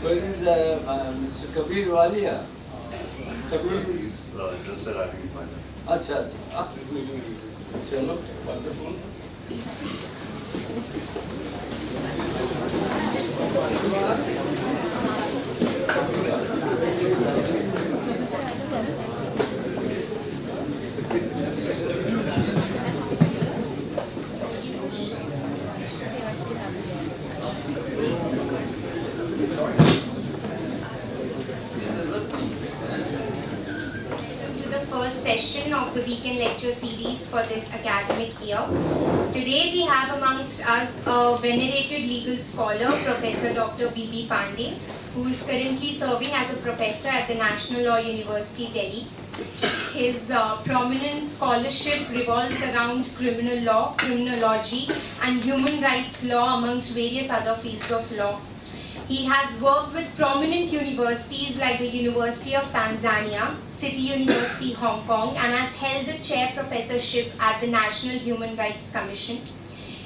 Where is Mr. Kabir Walia? Kabir is just arriving finally. अच्छा अच्छा चलो wonderful. First session of the weekend lecture series for this academic year. Today we have amongst us a venerated legal scholar, Professor Dr. B.B Pande, who is currently serving as a professor at the National Law University, Delhi. His prominent scholarship revolves around criminal law, criminology, and human rights law amongst various other fields of law. He has worked with prominent universities like the University of Tanzania, City University, Hong Kong, and has held the chair professorship at the National Human Rights Commission.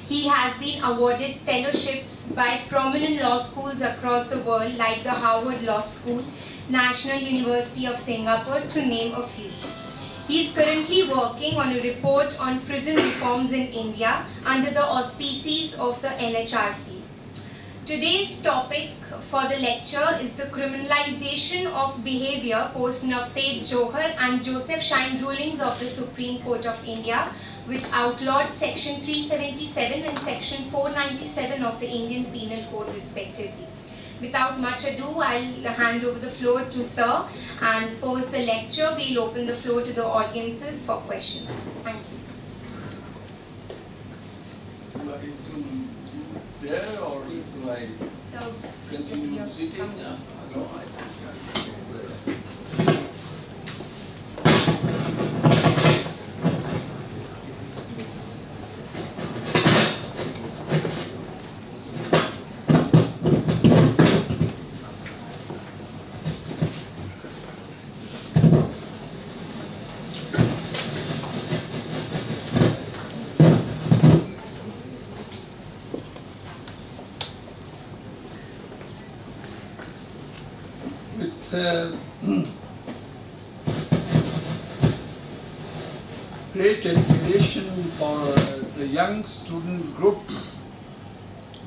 He has been awarded fellowships by prominent law schools across the world like the Harvard Law School, National University of Singapore, to name a few. He is currently working on a report on prison reforms in India under the auspices of the NHRC. Today's topic for the lecture is the criminalization of behavior post Navtej Johar and Joseph Shine rulings of the Supreme Court of India, which outlawed Section 377 and Section 497 of the Indian Penal Code respectively. Without much ado, I'll hand over the floor to Sir, and post the lecture, we'll open the floor to the audiences for questions. Thank you. There or do I So, continue sitting? No, great admiration for the young student group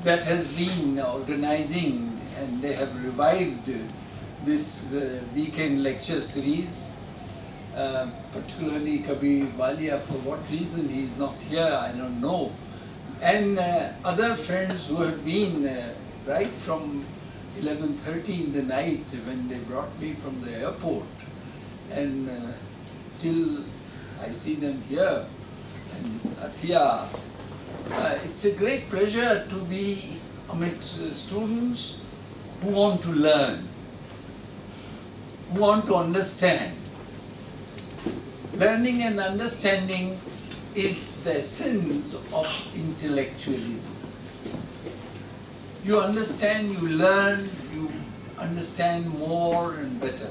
that has been organizing, and they have revived this weekend lecture series, particularly Kabir Walia. For what reason he is not here, I don't know, and other friends who have been right from 11:30 in the night when they brought me from the airport, and till I see them here, and Athia. It's a great pleasure to be amidst students who want to learn, who want to understand. Learning and understanding is the essence of intellectualism. You understand, you learn, you understand more and better.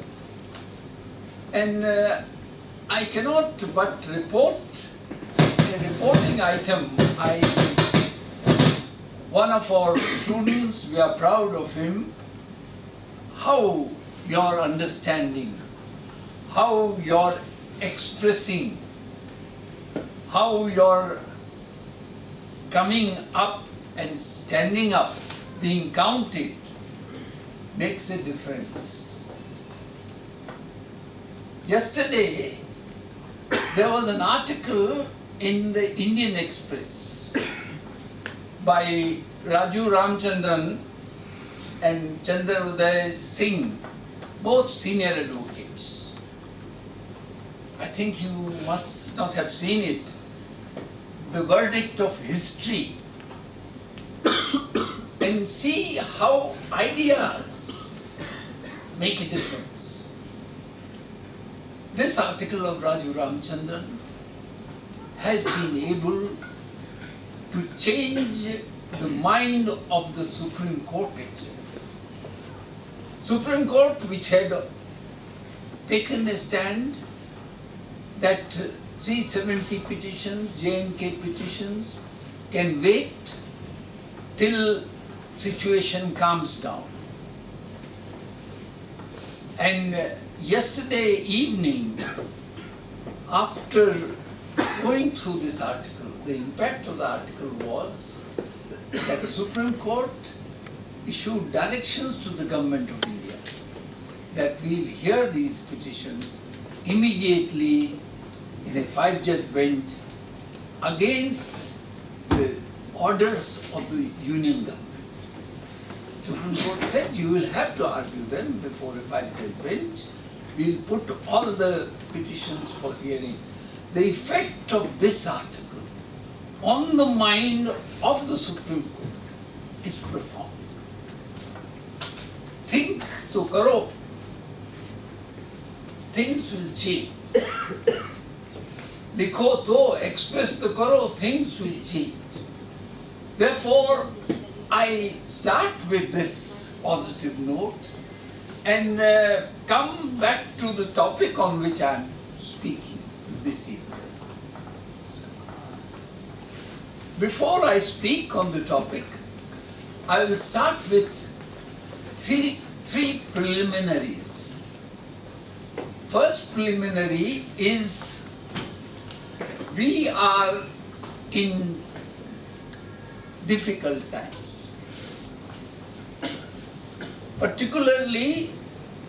And I cannot but report a reporting item. One of our students, we are proud of him, how you're understanding, how you're expressing, how you're coming up and standing up, being counted, makes a difference. Yesterday, there was an article in the Indian Express by Raju Ramchandran and Chandra Uday Singh, both senior advocates. I think you must not have seen it. The verdict of history. And see how ideas make a difference. This article of Raju Ramchandran has been able to change the mind of the Supreme Court itself. Supreme Court, which had taken a stand that 370 petitions, J&K petitions, can wait till situation calms down. And yesterday evening, after going through this article, the impact of the article was that the Supreme Court issued directions to the Government of India that we'll hear these petitions immediately in a 5-judge bench against the orders of the Union Government. Supreme Court said you will have to argue them before a 5-judge bench. We'll put all the petitions for hearing. The effect of this article on the mind of the Supreme Court is profound. Think to karo, things will change. Likho to, express to karo, things will change. Therefore, I start with this positive note and come back to the topic on which I am speaking this evening. Before I speak on the topic, I will start with three preliminaries. First preliminary is we are in difficult times. Particularly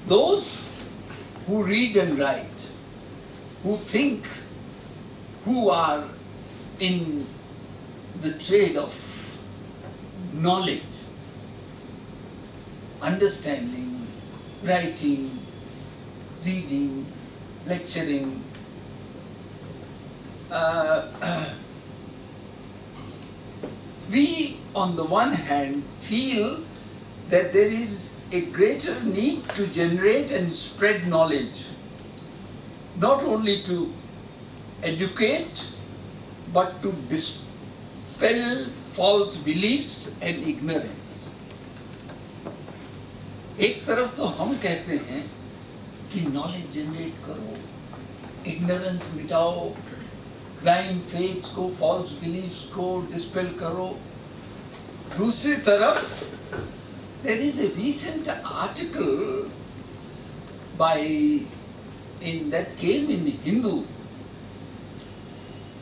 those who read and write, who think, who are in the trade of knowledge, understanding, writing, reading, lecturing. We, on the one hand, feel that there is a greater need to generate and spread knowledge, not only to educate, but to dispel false beliefs and ignorance. एक तरफ तो हम कहते हैं कि knowledge generate करो, ignorance मिटाओ, blind faiths को, false beliefs को dispel करो. दूसरी तरफ, there is a recent article that came in Hindu.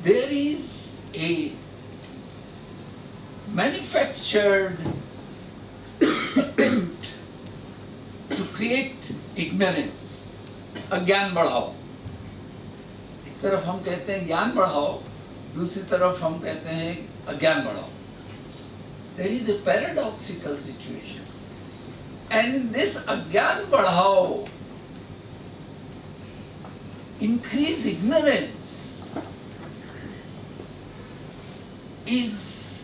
There is a manufactured attempt to create ignorance, अज्ञान बढ़ाओ. एक तरफ हम कहते हैं ज्ञान बढ़ाओ, दूसरी तरफ हम कहते हैं अज्ञान बढ़ाओ. There is a paradoxical situation. And this अज्ञान बढ़ाओ, increase ignorance, is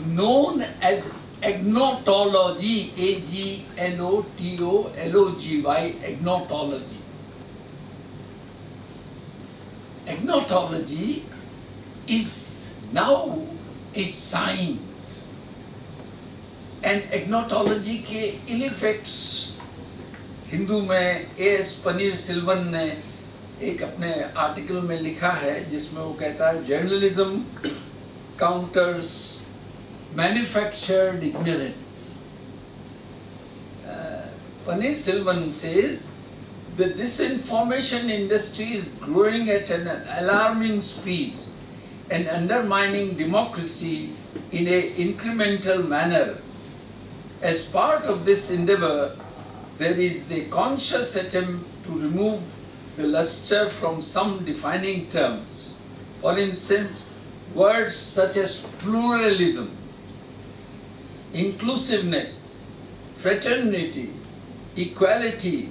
known as agnotology, A-G-N-O-T-O-L-O-G-Y, agnotology. Agnotology is now a science. And agnotology के ill effects हिंदू में A.S. पनीर सिल्वन ने एक अपने आर्टिकल में लिखा है जिसमें वो कहता है journalism counters manufactured ignorance. Paneer Silvan says the disinformation industry is growing at an alarming speed and undermining democracy in an incremental manner. As part of this endeavor, there is a conscious attempt to remove the luster from some defining terms. For instance, words such as pluralism, inclusiveness, fraternity, equality,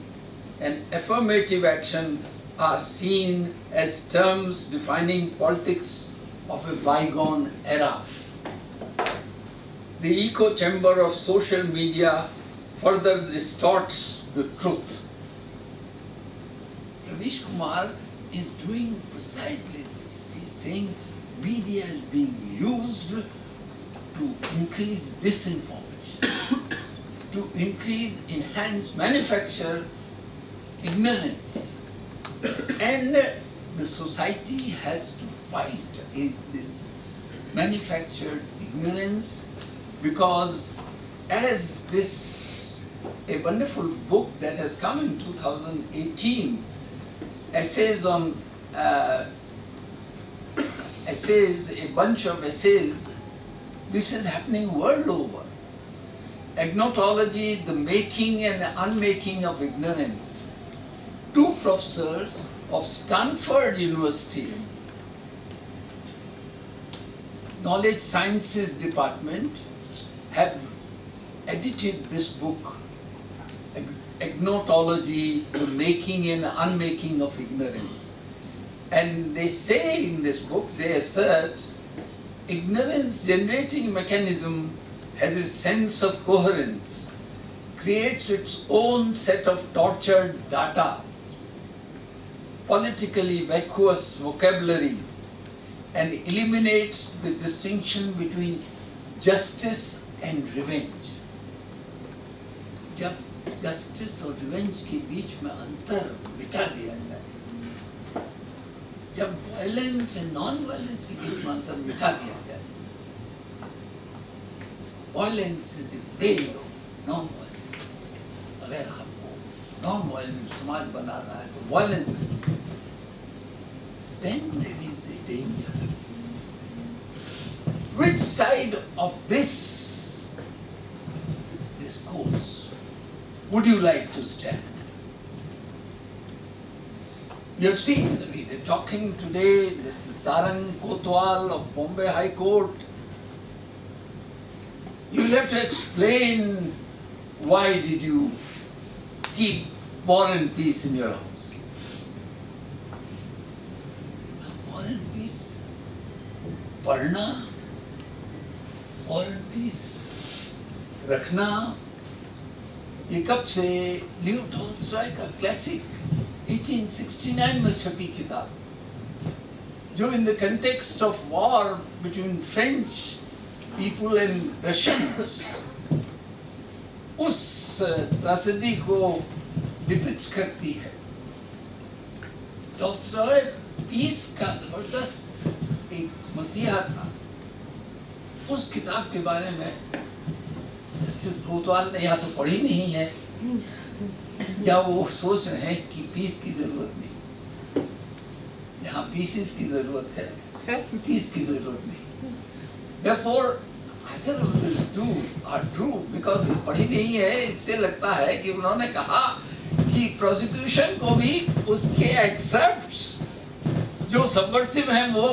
and affirmative action are seen as terms defining politics of a bygone era. The echo chamber of social media further distorts the truth. Ravish Kumar is doing precisely this. He's saying media is being used to increase disinformation, to enhance, manufacture ignorance. And the society has to fight against this manufactured ignorance, because as this a wonderful book that has come in 2018, essays on essays, a bunch of essays. This is happening world over. Agnotology, the making and unmaking of ignorance. Two professors of Stanford University, Knowledge Sciences Department, have edited this book, Agnotology, the making and unmaking of ignorance. And they say in this book, they assert, ignorance generating mechanism has a sense of coherence, creates its own set of tortured data, politically vacuous vocabulary, and eliminates the distinction between justice and revenge. जब justice और revenge के बीच में अंतर मिटा दिया जाए, जब violence and non-violence के बीच में अंतर मिटा दिया जाए, violence is a way of non-violence. अगर आपको non-violent समाज बनाना है तो violence, then there is a danger. Which side of this discourse would you like to stand? You have seen, we are talking today, this is Sarang Kotwal of Bombay High Court. You will have to explain why did you keep War and Peace in your house. War and Peace, पढ़ना, War and Peace, रखना, ये कब से Leo Tolstoy का classic 1869 में छपी किताब, जो in the context of war between French people and Russians उस त्रासदी को डिपिक्ट करती है. टॉल्स्टॉय पीस का जबरदस्त एक मसीहा था. उस किताब के बारे में जस्टिस कोतवाल ने या तो पढ़ी नहीं है या वो सोच रहे हैं कि पीस की जरूरत नहीं, यहाँ पीसेस की जरूरत है, पीस की जरूरत नहीं. Therefore, either of the two are true because ये पढ़ी नहीं है. इससे लगता है कि उन्होंने कहा कि प्रोसिक्यूशन को भी उसके एक्सेप्ट्स जो सबवर्सिव हैं वो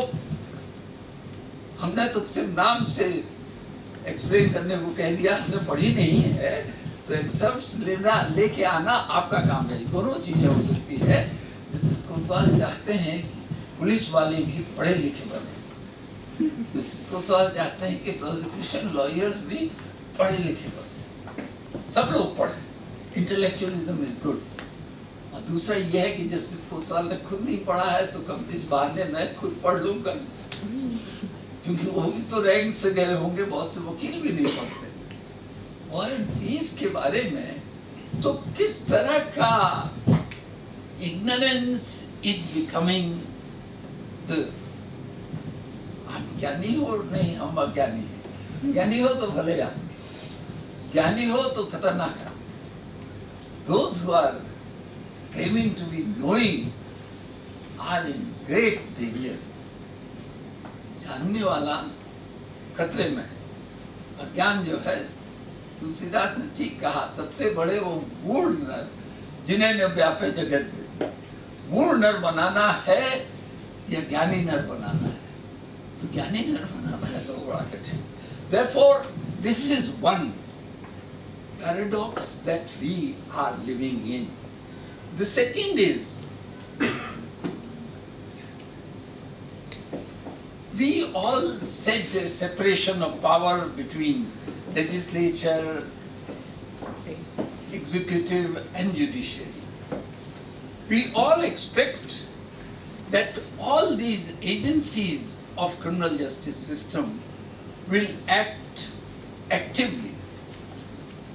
हमने तो सिर्फ नाम से एक्सप्लेन करने को कह दिया, हमने पढ़ी नहीं है. तो एक्सेप्ट्स लेके आना आपका काम है. दोनों चीजें हो सकती है. जस्टिस कोतवाल चाहते हैं कि पुलिस वाले भी पढ़े लिखे बने. जस्टिस कोतवाल चाहते हैं कि प्रोसिक्यूशन लॉयर्स भी पढ़े लिखे बने. सब लोग पढ़े. Intellectualism is good. और दूसरा यह है कि जस्टिस कोतवाल ने खुद नहीं पढ़ा है तो कब इस बहाने मैं खुद पढ़ लूंगा, क्योंकि वो भी तो रैंक से गए होंगे, बहुत से वकील भी नहीं पढ़ते. वॉर एंड पीस के बारे में तो किस तरह का इग्नोरेंस इज बिकमिंग द, हम ज्ञानी हो नहीं, हम अज्ञानी है. ज्ञानी हो तो भले आदमी, ज्ञानी हो तो खतरनाक है. Those who are claiming to be knowing are in great danger. जानने वाला खतरे में है. अज्ञान जो है, तुलसीदास ने ठीक कहा, सबसे बड़े वो मूढ़ नर जिन्हें न व्यापे जगत में. मूढ़ नर बनाना है या ज्ञानी नर बनाना है? तो ज्ञानी नर बनाना है तो बड़ा कठिन. Therefore, this is one paradox that we are living in. The second is, we all said the separation of power between legislature, executive and judiciary. We all expect that all these agencies of criminal justice system will act actively.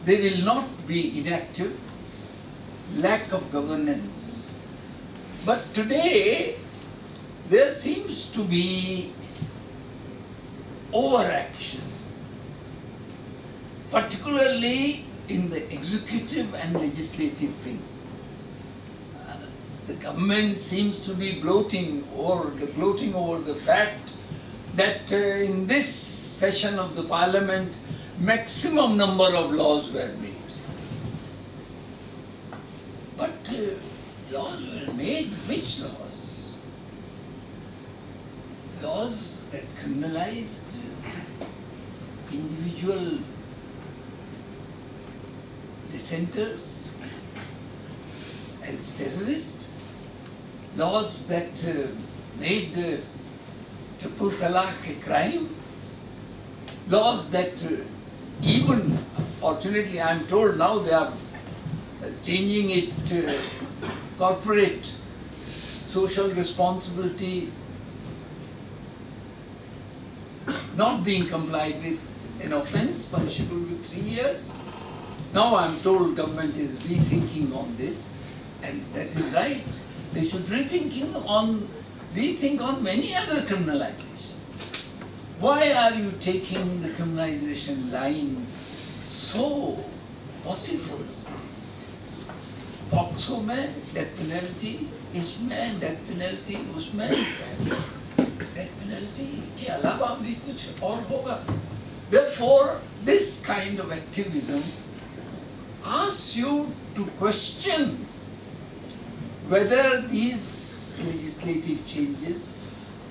They will not be inactive. Lack of governance. But today, there seems to be overaction, particularly in the executive and legislative wing. The government seems to be gloating over the fact that in this session of the parliament, maximum number of laws were made. But laws were made, which laws? Laws that criminalized individual dissenters as terrorists, laws that made triple talaq a crime, laws that even, fortunately I am told now they are changing it to corporate social responsibility not being complied with an offence punishable with 3 years. Now I am told government is rethinking on this, and that is right. They should rethink on many other criminalizations. Why are you taking the criminalization line so vociferously? POCSO में death penalty, इसमें death penalty, उसमें death penalty के अलावा भी कुछ और होगा. Therefore, this kind of activism asks you to question whether these legislative changes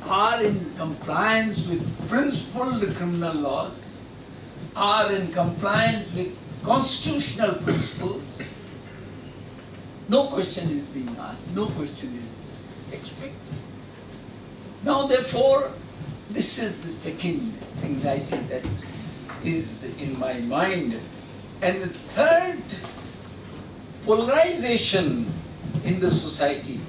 are in compliance with principled criminal laws, are in compliance with constitutional principles. No question is being asked, no question is expected. Now therefore, this is the second anxiety that is in my mind. And the third, polarization in the society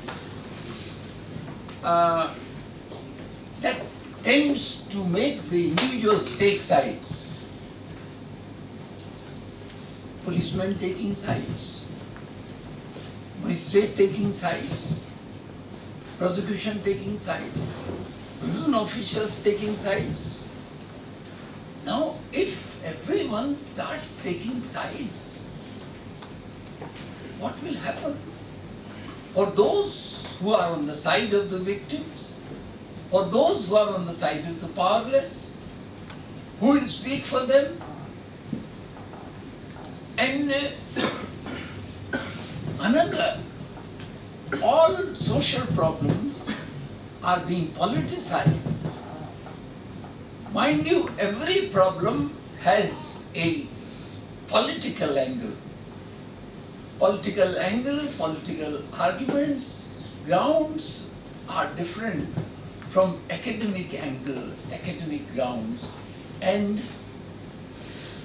that tends to make the individuals take sides. Policemen taking sides, magistrate taking sides, prosecution taking sides, prison officials taking sides. Now, if everyone starts taking sides, what will happen? For those who are on the side of the victims, for those who are on the side of the powerless, who will speak for them? And another, all social problems are being politicized. Mind you, every problem has a political angle. Political angle, political arguments, grounds are different from academic angle, academic grounds, and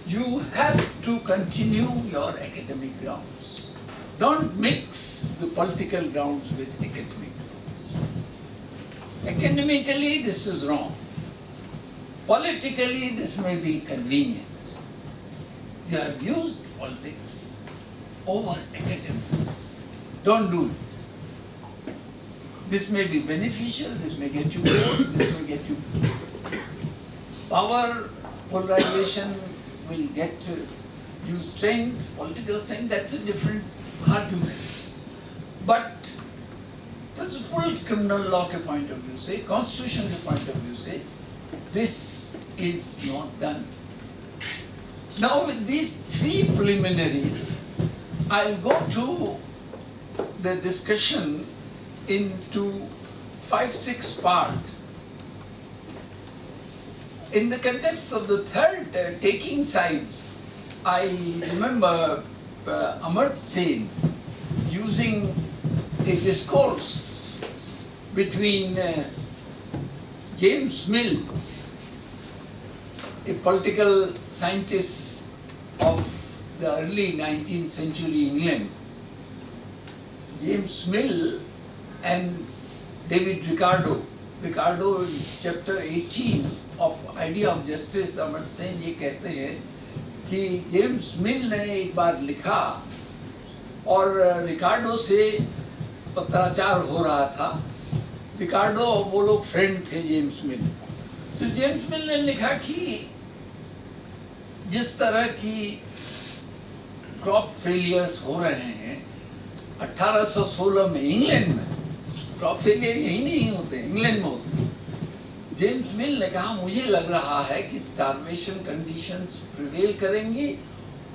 you have to continue your academic grounds. Don't mix the political grounds with academic grounds. Academically, this is wrong. Politically, this may be convenient. You have used politics over academics. Don't do it. This may be beneficial, this may get you votes, this may get you power, polarization will get you strength, political strength, that's a different argument. But principled criminal law के point of view से, constitution के point of view से, this is not done. Now with these three preliminaries, I'll go to the discussion into 5-6 parts. In the context of the third, taking sides, I remember Amartya Sen using a discourse between James Mill, a political scientist of the early 19th century England, James Mill and David Ricardo. Ricardo in chapter 18 of Idea of Justice, Amartya Sen ये कहते हैं कि James मिल ने एक बार लिखा और रिकार्डो से पत्राचार हो रहा था. रिकार्डो और वो लोग फ्रेंड थे जेम्स मिल. तो जेम्स मिल ने लिखा कि जिस तरह की क्रॉप फेलियर्स हो रहे हैं 1816 में इंग्लैंड में, क्रॉप फेलियर यही नहीं होते, इंग्लैंड में होते हैं। जेम्स मिल ने कहा मुझे लग रहा है कि स्टार्वेशन कंडीशंस प्रिवेल करेंगी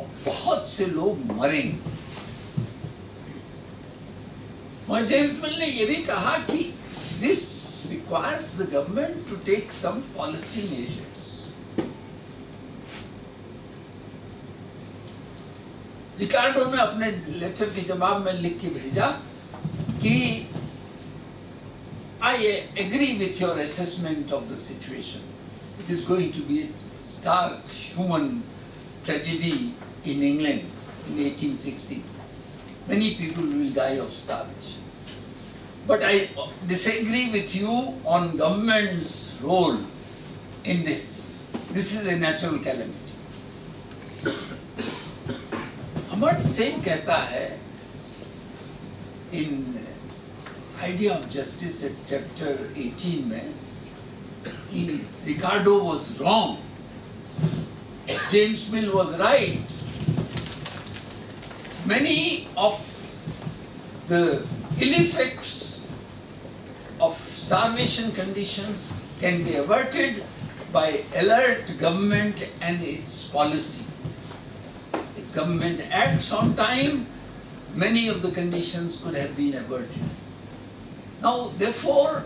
और बहुत से लोग मरेंगे। और जेम्स मिल ने यह भी कहा कि this requires the government to take some policy measures. Ricardo ने अपने लेटर के जवाब में लिख के भेजा कि I agree with your assessment of the situation. It is going to be a stark human tragedy in England in 1860. Many people will die of starvation. But I disagree with you on government's role in this. This is a natural calamity. Amartya Sen कहता है in Idea of Justice at chapter 18 में कि Ricardo was wrong, James Mill was right. Many of the ill effects of starvation conditions can be averted by alert government and its policy. If government acts on time, many of the conditions could have been averted. Now, therefore,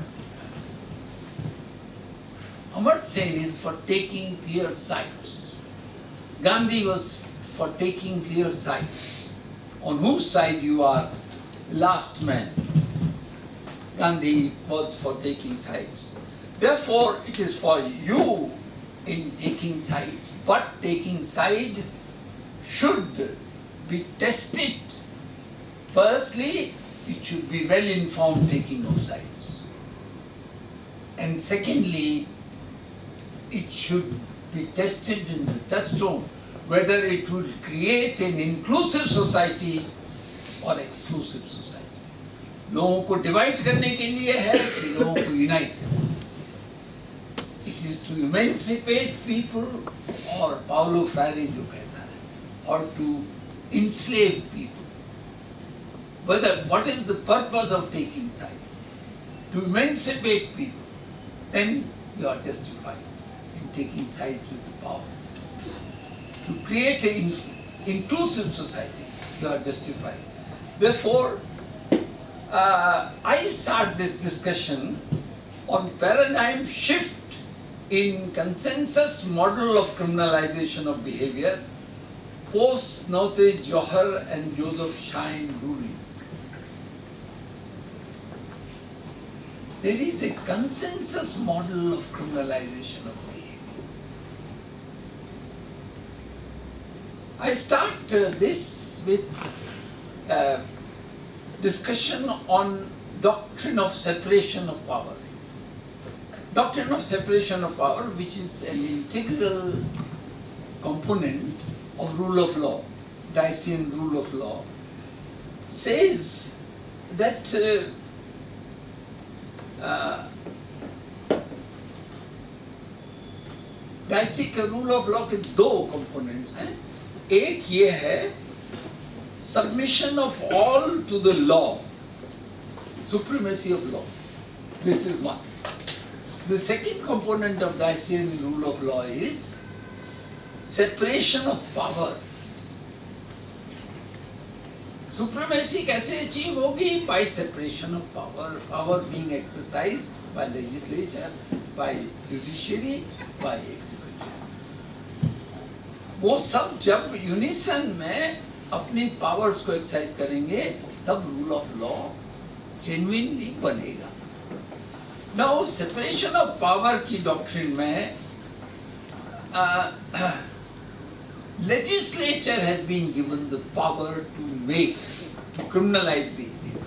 Amartya Sen is for taking clear sides. Gandhi was for taking clear sides. On whose side you are, the last man. Gandhi was for taking sides. Therefore, it is for you in taking sides. But taking side should be tested. Firstly, it should be well-informed taking of sides. And secondly, it should be tested in the touchstone whether it will create an inclusive society or exclusive society. लोगों को divide करने के लिए है कि लोगों को unite करने। It is to emancipate people or Paulo Freire जो कहता है, or to enslave people. Whether what is the purpose of taking side? To emancipate people, then you are justified in taking sides with the powerless. To create an inclusive society, you are justified. Therefore, I start this discussion on paradigm shift in consensus model of criminalization of behavior post Navtej Johar and Joseph Shine ruling. There is a consensus model of criminalization of behavior. I start this with discussion on doctrine of separation of power. Doctrine of separation of power, which is an integral component of rule of law, Dyson rule of law, says that Dicey के rule of law के दो components हैं। एक ये है submission of all to the law, supremacy of law, this is one. The second component of Diceyan rule of law is separation of powers. Supremacy कैसे achieve होगी? By separation of power, power being exercised by legislature, by judiciary, by executive. वो सब जब unison में अपनी powers को exercise करेंगे तब रूल ऑफ लॉ जेन्युइनली बनेगा। नाउ सेपरेशन ऑफ पावर की डॉक्ट्रिन में legislature has been given the power to make, to criminalize behavior.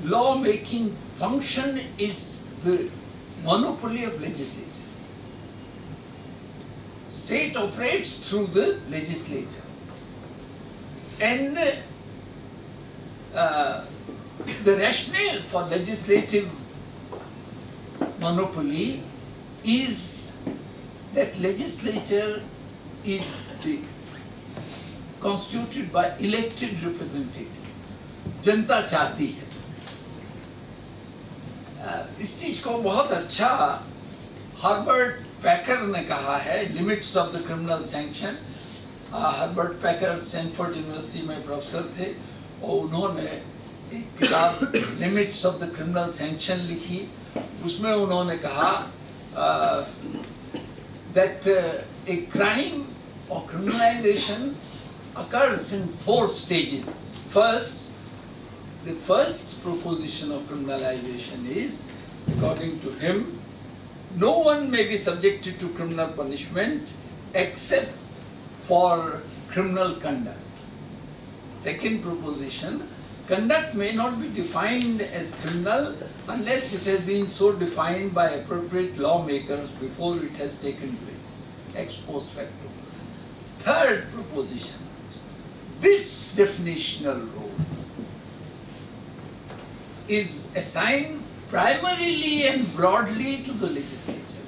Law-making function is the monopoly of legislature. State operates through the legislature. And the rationale for legislative monopoly is that legislature is constituted by elected representative. जनता चाहती है. इस चीज को बहुत अच्छा Harvard पैकर ने कहा है, limits of the criminal sanction. Harvard packer Stanford university में प्रोफेसर थे और उन्होंने एक किताब limits of the criminal sanction लिखी. उसमें उन्होंने कहा that a crime or criminalization occurs in 4 stages. First, the first proposition of criminalization is, according to him, no one may be subjected to criminal punishment except for criminal conduct. Second proposition, conduct may not be defined as criminal unless it has been so defined by appropriate lawmakers before it has taken place, ex post facto. Third proposition, this definitional role is assigned primarily and broadly to the legislature.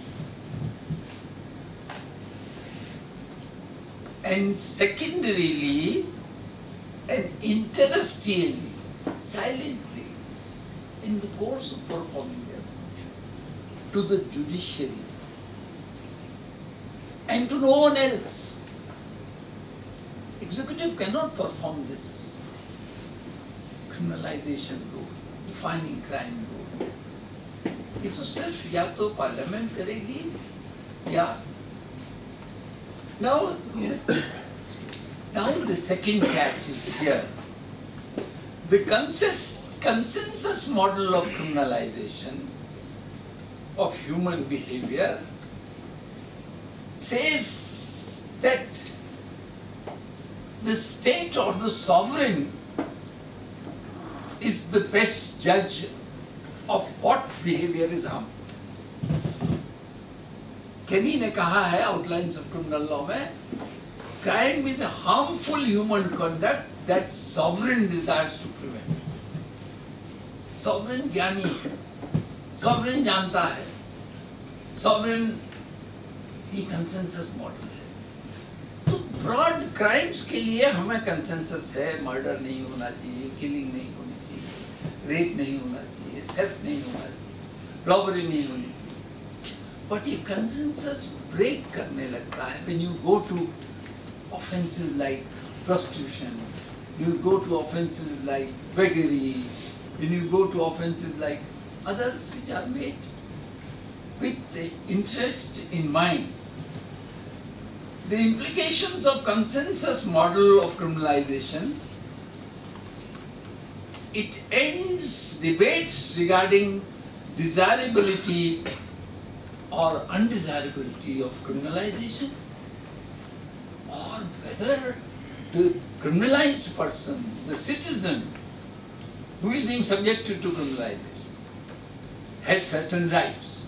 And secondarily and interstitially, silently, in the course of performing their function, to the judiciary and to no one else. Executive cannot perform this criminalization role, defining crime role. ये तो सिर्फ या तो parliament करेगी या now the second catch is here. The consensus model of criminalization of human behavior says that the state or the sovereign is the best judge of what behavior is harmful. Kenny ने कहा है outlines of criminal law में, crime is a harmful human conduct that sovereign desires to prevent. Sovereign ज्ञानी है, sovereign जानता है, sovereign ही consensus model है. तो broad crimes के लिए हमें consensus है, murder नहीं होना चाहिए, killing नहीं होनी चाहिए, rape नहीं होना चाहिए, theft नहीं होना चाहिए, robbery नहीं होनी चाहिए. But ये consensus break करने लगता है when you go to offences like prostitution, you go to offences like beggary, when you go to offences like others which are made with the interest in mind. The implications of consensus model of criminalization, it ends debates regarding desirability or undesirability of criminalization, or whether the criminalized person, the citizen who is being subjected to criminalization, has certain rights.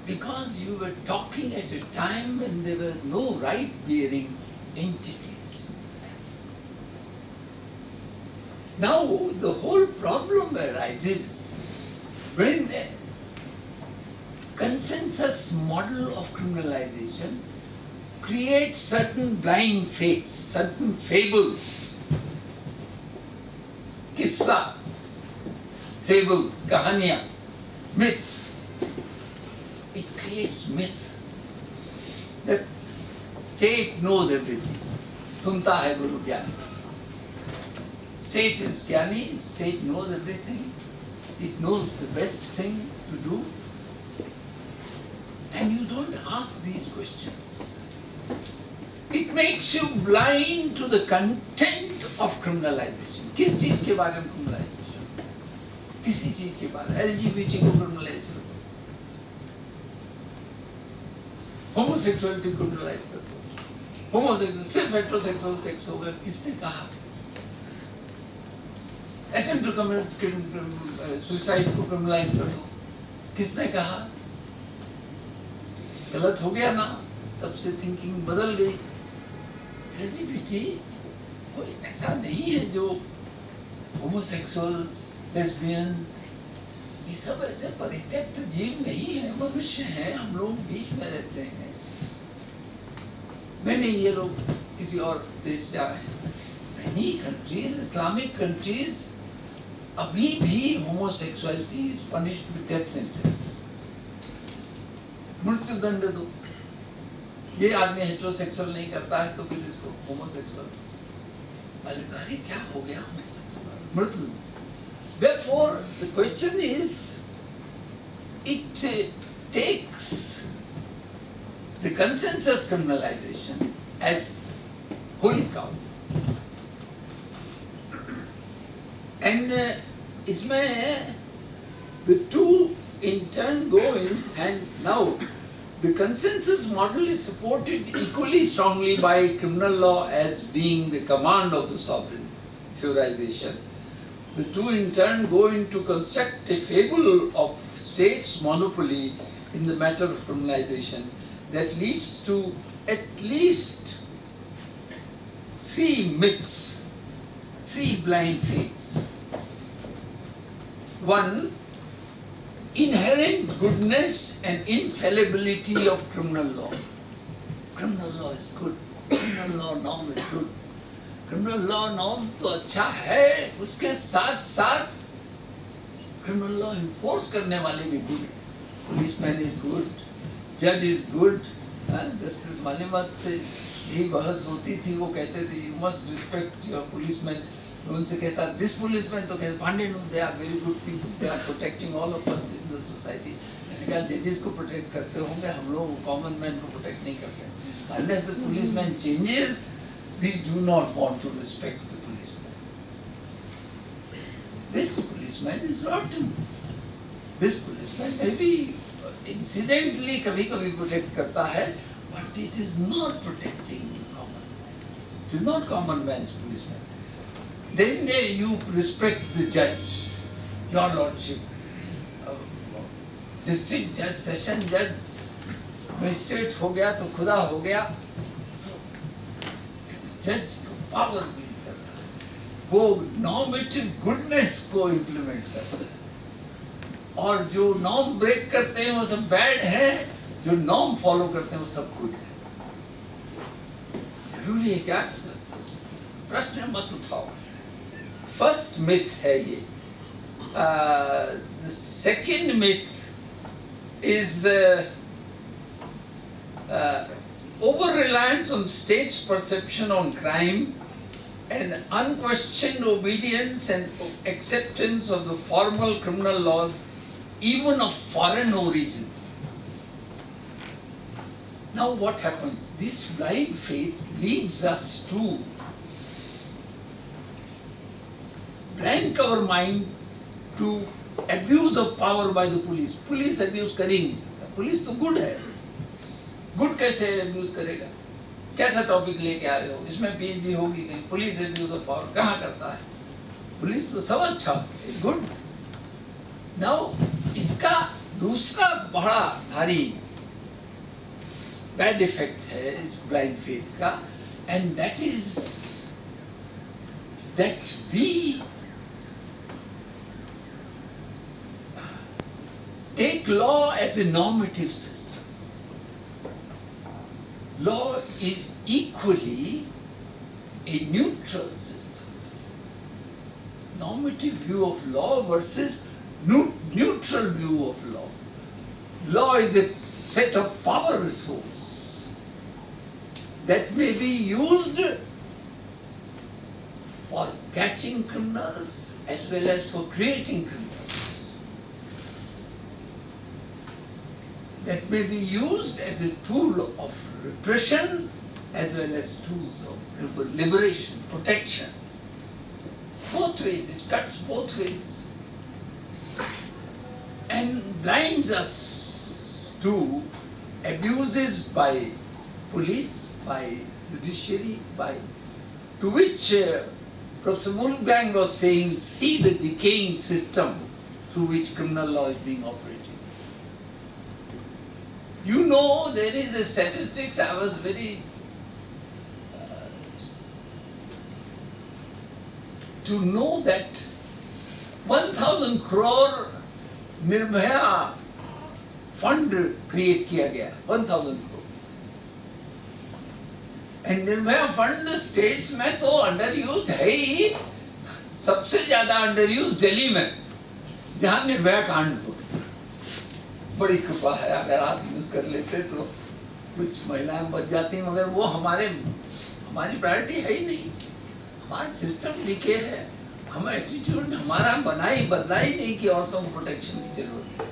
Because you were talking at a time when there were no right-bearing entities. Now the whole problem arises when a consensus model of criminalization creates certain blind faiths, certain fables, kissa, fables, kahaniyan, myths. It creates myths that state knows everything. Sunta hai guru gyani. State is gyani, state knows everything. It knows the best thing to do. And you don't ask these questions. It makes you blind to the content of criminalization. किस चीज के बारे में criminalization? किसी चीज के बारे में LGBT को criminalize करो, homosexuality criminalize करो, homosexual सिर्फ heterosexual sex होगा, किसने कहा? Attempt to commit suicide को criminalize कर दो, किसने कहा? गलत हो गया ना, तब से थिंकिंग बदल गई. LGBT कोई ऐसा नहीं है जो homosexuals, lesbians, ये सब ऐसे परित्यक्त जीव नहीं है, मनुष्य हैं, हम लोग बीच में रहते हैं। मैंने ये लोग किसी और देश से आए, many countries, Islamic countries, अभी भी homosexuality is punished with death sentence, मृत्यु दंड दो। ये आदमी हेटेरोसेक्सुअल नहीं करता है तो फिर इसको होमोसेक्सुअल, अरे क्या हो गया होमोसेक्सुअल, मृत्यु। Therefore, the question is, it takes the consensus criminalization as holy cow. And इसमें the two in turn go in hand. Now, the consensus model is supported equally strongly by criminal law as being the command of the sovereign theorization. The two in turn go into construct a fable of state's monopoly in the matter of criminalization that leads to at least three myths, three blind faiths. One, inherent goodness and infallibility of criminal law. Criminal law is good. Criminal law norm is good. Criminal law norm तो अच्छा है, उसके साथ साथ criminal law enforce करने वाले भी good. Policeman is good. Judge is good. Justice मालिमत से यही बहस होती थी, वो कहते थे you must respect your policeman. उनसे कहता this policeman तो कहते Pandey no, they are very good people, they are protecting all of us in the society. मैंने कहा judges को protect करते होंगे, हम लोग common man को protect नहीं करते. Unless the policeman changes, we do not want to respect the policeman. This policeman is rotten. This policeman maybe incidentally कभी-कभी protect करता है, but it is not protecting common man. It is not common man's policeman. Then you respect the judge, your lordship, district judge, session judge, magistrate हो गया तो खुदा हो गया, so judge को power build करना है, वो normative goodness को implement करना है, और जो norm break करते हैं वो सब bad है, जो norm follow करते हैं वो सब good है। जरूरी है क्या? प्रश्न मत उठाओ। First myth है ये। The second myth is over-reliance on state's perception on crime and unquestioned obedience and acceptance of the formal criminal laws, even of foreign origin. Now what happens? This blind faith leads us to blank our mind to abuse of power by the police. Police abuse कर ही नहीं सकता. Police तो good है. Good कैसे abuse करेगा? कैसा topic लेके आ रहे हो? इसमें PhD होगी कहीं? Police abuse of power कहाँ करता है? Police तो सब अच्छा है. Good. Now इसका दूसरा बड़ा भारी bad effect है इस blind faith का, and that is that we take law as a normative system. Law is equally a neutral system. Normative view of law versus neutral view of law. Law is a set of power resource that may be used for catching criminals as well as for creating criminals. That may be used as a tool of repression as well as tools of liberation, protection. Both ways, it cuts both ways. And blinds us to abuses by police, by judiciary, to which Professor Wolfgang was saying, see the decaying system through which criminal law is being operated. You know, there is a statistics, I was very to know that 1,000 crore Nirbhaya fund create किया गया 1000 crore. And Nirbhaya fund states में तो under use है ही, सबसे ज्यादा under use Delhi में, जहां निर्भया कांड हो। बड़ी कृपा है, अगर आप यूज कर लेते तो कुछ महिलाएं बच जाती, मगर वो हमारी प्रायोरिटी है ही नहीं। हमारा सिस्टम डीके है, हम एटीट्यूड हमारा बदला ही नहीं कि औरतों को प्रोटेक्शन की जरूरत है।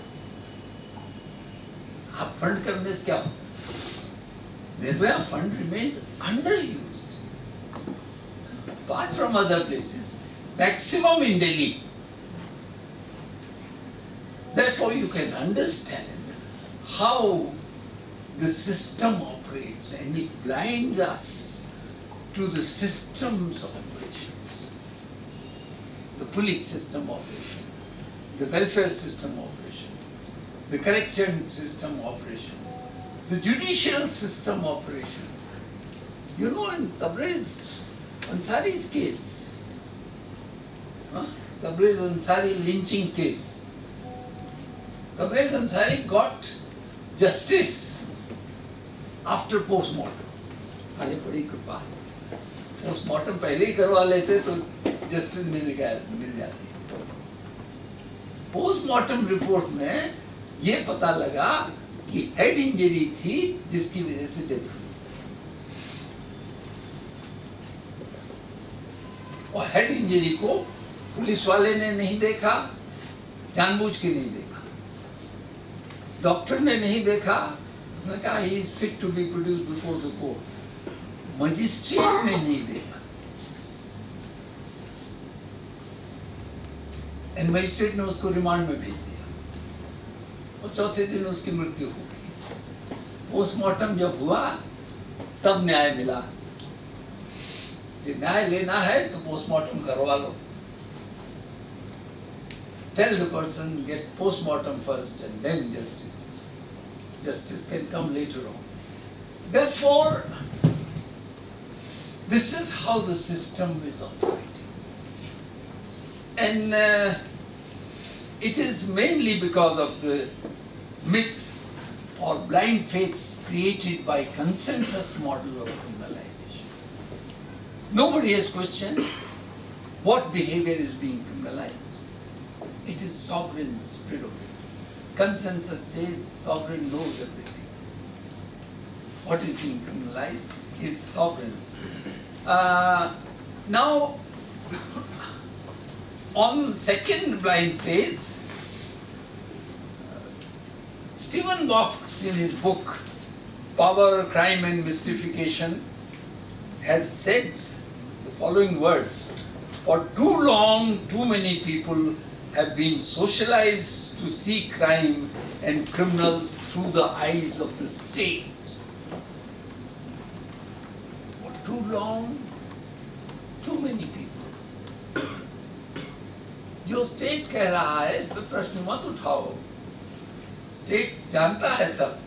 आप फंड करने से क्या हो? Nirbhaya fund remains under used apart from other places, maximum in Delhi. Therefore, you can understand how the system operates, and it blinds us to the systems of operations. The police system operation, the welfare system operation, the correction system operation, the judicial system operation. You know, in Tabriz Ansari's case, Tabriz Ansari lynching case, Tabriz Ansari got justice after postmortem. अरे बड़ी कृपा, postmortem पहले ही करवा लेते तो justice मिल जाती। Postmortem report में ये पता लगा कि हेड इंजरी थी जिसकी वजह से डेथ हुई, और हेड इंजरी को पुलिस वाले ने नहीं देखा, जानबूझ के नहीं देखा, डॉक्टर ने नहीं देखा, उसने कहा he is fit to be produce before the court, magistrate ने नहीं देखा, एंड मजिस्ट्रेट ने उसको रिमांड में भेज दिया, और चौथे दिन उसकी मृत्यु हो गई। पोस्टमार्टम जब हुआ तब न्याय मिला, न्याय लेना है तो पोस्टमार्टम करवा लो। Tell the person, get postmortem first and then justice. Justice can come later on. Therefore, this is how the system is operating. And it is mainly because of the myth or blind faiths created by consensus model of criminalization. Nobody has questioned what behavior is being criminalized. It is sovereign's prerogative. Consensus says sovereign knows everything. What is being criminalized is sovereign's. Now, on second blind faith, Stephen Box in his book Power, Crime and Mystification has said the following words: for too long, too many people have been socialized to see crime and criminals through the eyes of the state. For too long, too many people. जो state कह रहा है इस पर प्रश्न मत उठाओ, state जानता है सब।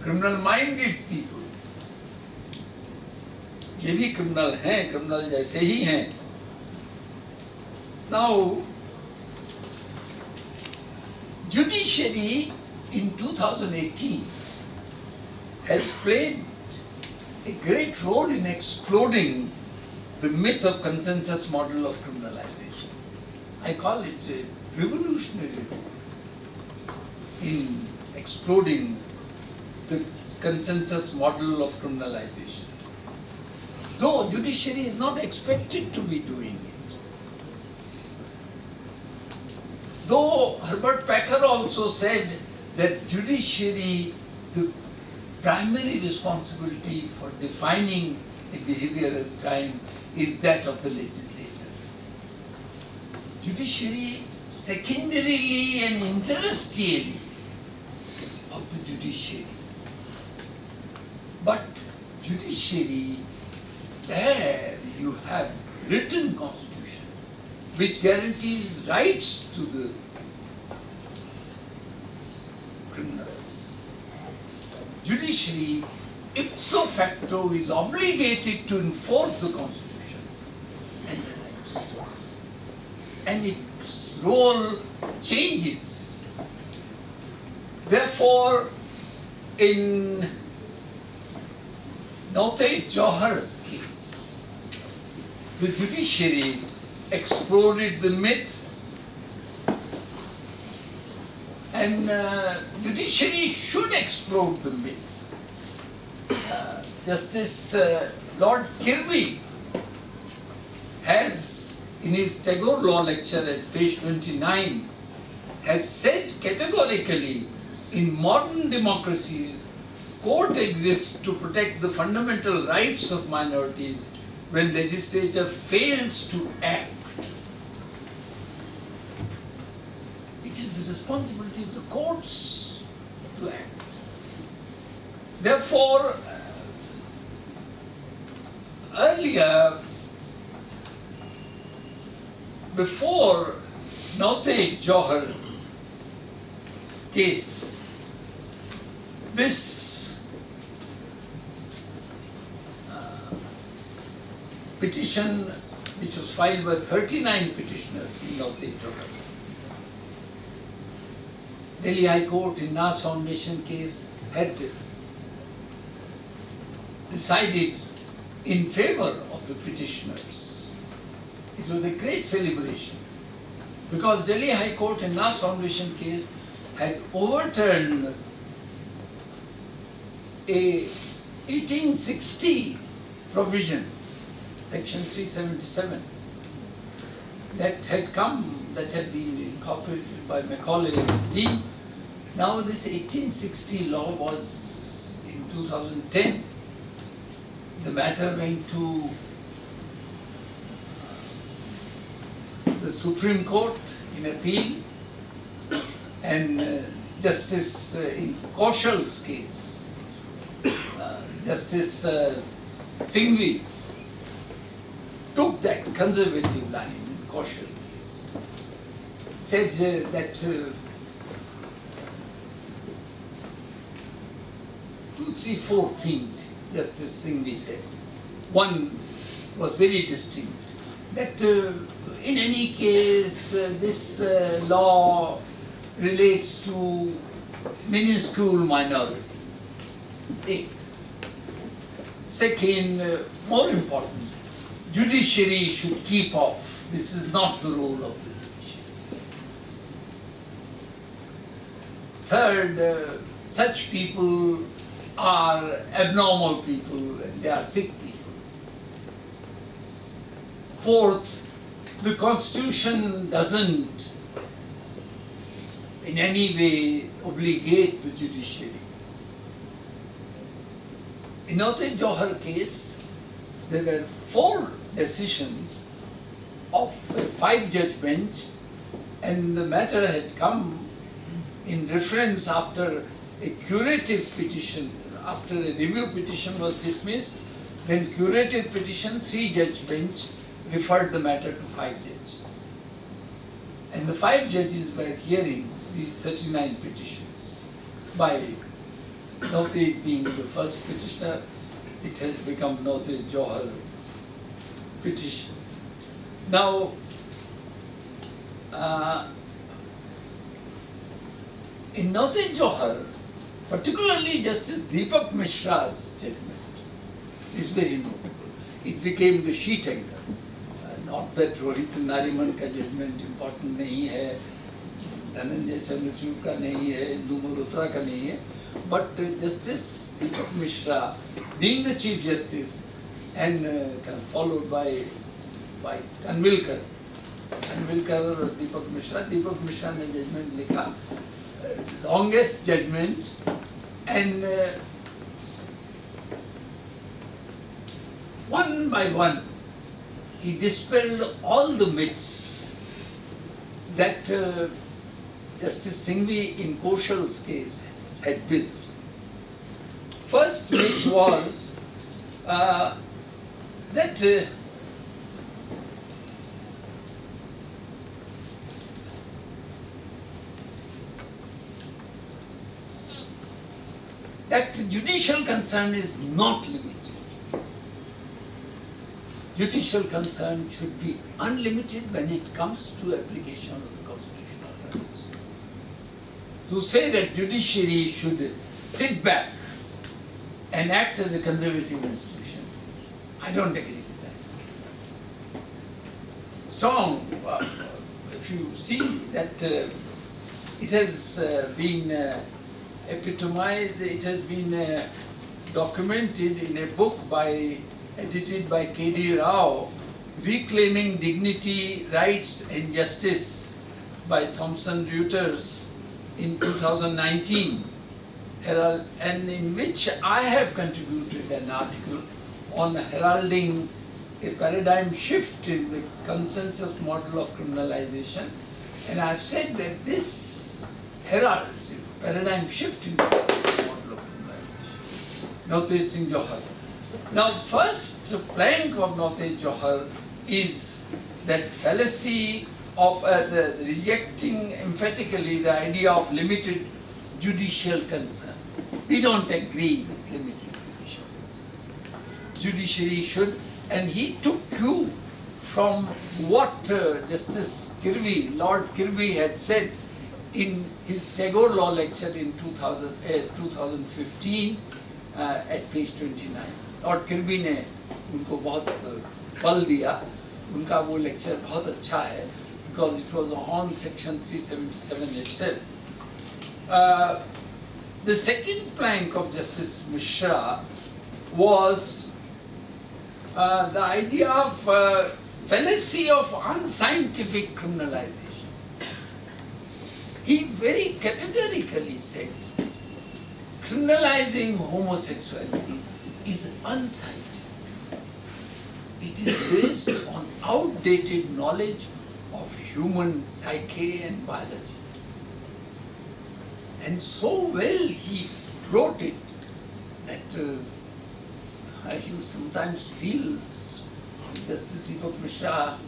क्रिमिनल माइंडेड पीपल, ये भी क्रिमिनल हैं, क्रिमिनल जैसे ही हैं। Now, judiciary in 2018 has played a great role in exploding the myth of consensus model of criminalization. I call it a revolutionary role in exploding the consensus model of criminalization. Though judiciary is not expected to be doing it. Though Herbert Packer also said that judiciary, the primary responsibility for defining a behavior as crime is that of the legislature. Judiciary secondarily and interstitially of the judiciary. But judiciary, there you have written constitution which guarantees rights to the criminals. Judiciary ipso facto is obligated to enforce the constitution and the rights. And its its role changes. Therefore, in Navtej Johar's case, the judiciary exploded the myth, and judiciary should explode the myth. Justice Lord Kirby has, in his Tagore Law lecture at page 29, has said categorically, in modern democracies, court exists to protect the fundamental rights of minorities when legislature fails to act. It is the responsibility of the courts to act. Therefore, earlier, before Navtej Johar case, this petition, which was filed by 39 petitioners in Navtej Johar, Delhi High Court in NUJS Foundation case had decided in favor of the petitioners. It was a great celebration because Delhi High Court in NUJS Foundation case had overturned a 1860 provision, section 377, that had been incorporated by Macaulay and his dean. Now this 1860 law was in 2010. The matter went to the Supreme Court in appeal, and Justice in Kaushal's case, Justice Singhvi took that conservative line in Kaushal case, said that 2, 3, 4 things Justice Singhvi said. One was very distinct, that in any case this law relates to minuscule minority. A. Second, more important, judiciary should keep off. This is not the role of the judiciary. Third, such people are abnormal people and they are sick people. Fourth, the Constitution doesn't in any way obligate the judiciary. In Navtej Johar case, there were 4 decisions of a 5-judge bench, and the matter had come in reference after a curative petition, after a review petition was dismissed, then curative petition, 3-judge bench referred the matter to 5 judges. And the 5 judges were hearing these 39 petitions. By Navtej being the first petitioner, it has become Navtej Johar petition. Now, in Navtej Johar, particularly Justice Deepak Mishra's judgment is very notable. It became the sheet anchor. Not that Rohit Nariman का judgment important नहीं है, धनंजय चंद्रचूड़ का नहीं है, इंदु मल्होत्रा का नहीं है, but Justice Deepak Mishra, being the Chief Justice, and followed by Kanvilkar और Deepak Mishra ने judgment लिखा, longest judgment, and one by one he dispelled all the myths that Justice Singhvi in Kaushal's case had built. First myth was that judicial concern is not limited. Judicial concern should be unlimited when it comes to application of the to say that judiciary should sit back and act as a conservative institution. I don't agree with that. Strong, if you see that it has been epitomized, it has been documented in a book edited by K.D. Rao, Reclaiming Dignity, Rights and Justice by Thomson Reuters in 2019, Herald, and in which I have contributed an article on heralding a paradigm shift in the consensus model of criminalization. And I've said that this heralds a paradigm shift in the consensus model of criminalization. Navtej Johar. Now, first plank of Navtej Johar is that fallacy of the rejecting emphatically the idea of limited judicial concern. We don't agree with limited judicial concern. Judiciary should, and he took cue from what Justice Kirby, Lord Kirby had said in his Tagore Law lecture in 2015 at page 29. Lord Kirby ने उनको बहुत बल दिया, उनका वो lecture बहुत अच्छा है, because it was on section 377 itself. The second plank of Justice Mishra was the idea of fallacy of unscientific criminalization. He very categorically said criminalizing homosexuality is unscientific. It is based on outdated knowledge of human psyche and biology. And so well he wrote it that you sometimes feel Justice Deepak Mishra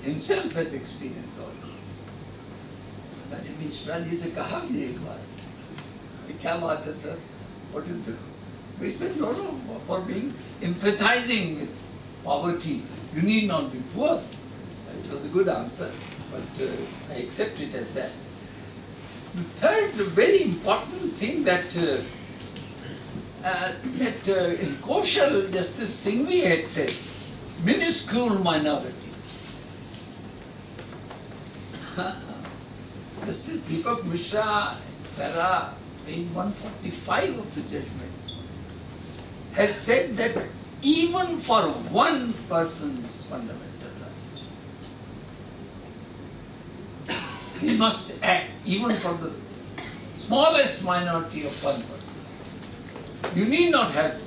himself has experienced all these things. मैंने मिश्रा जी से कहा भी एक बार, क्या बात है sir? What is the? He said, no, for being empathizing with poverty, you need not be poor. It was a good answer, but I accept it as that. The third very important thing that in Kaushal, Justice Singhvi had said, minuscule minority. Justice Deepak Mishra, para page 145 of the judgment, has said that even for one person's fundamental right, he must act even for the smallest minority of one person. You need not have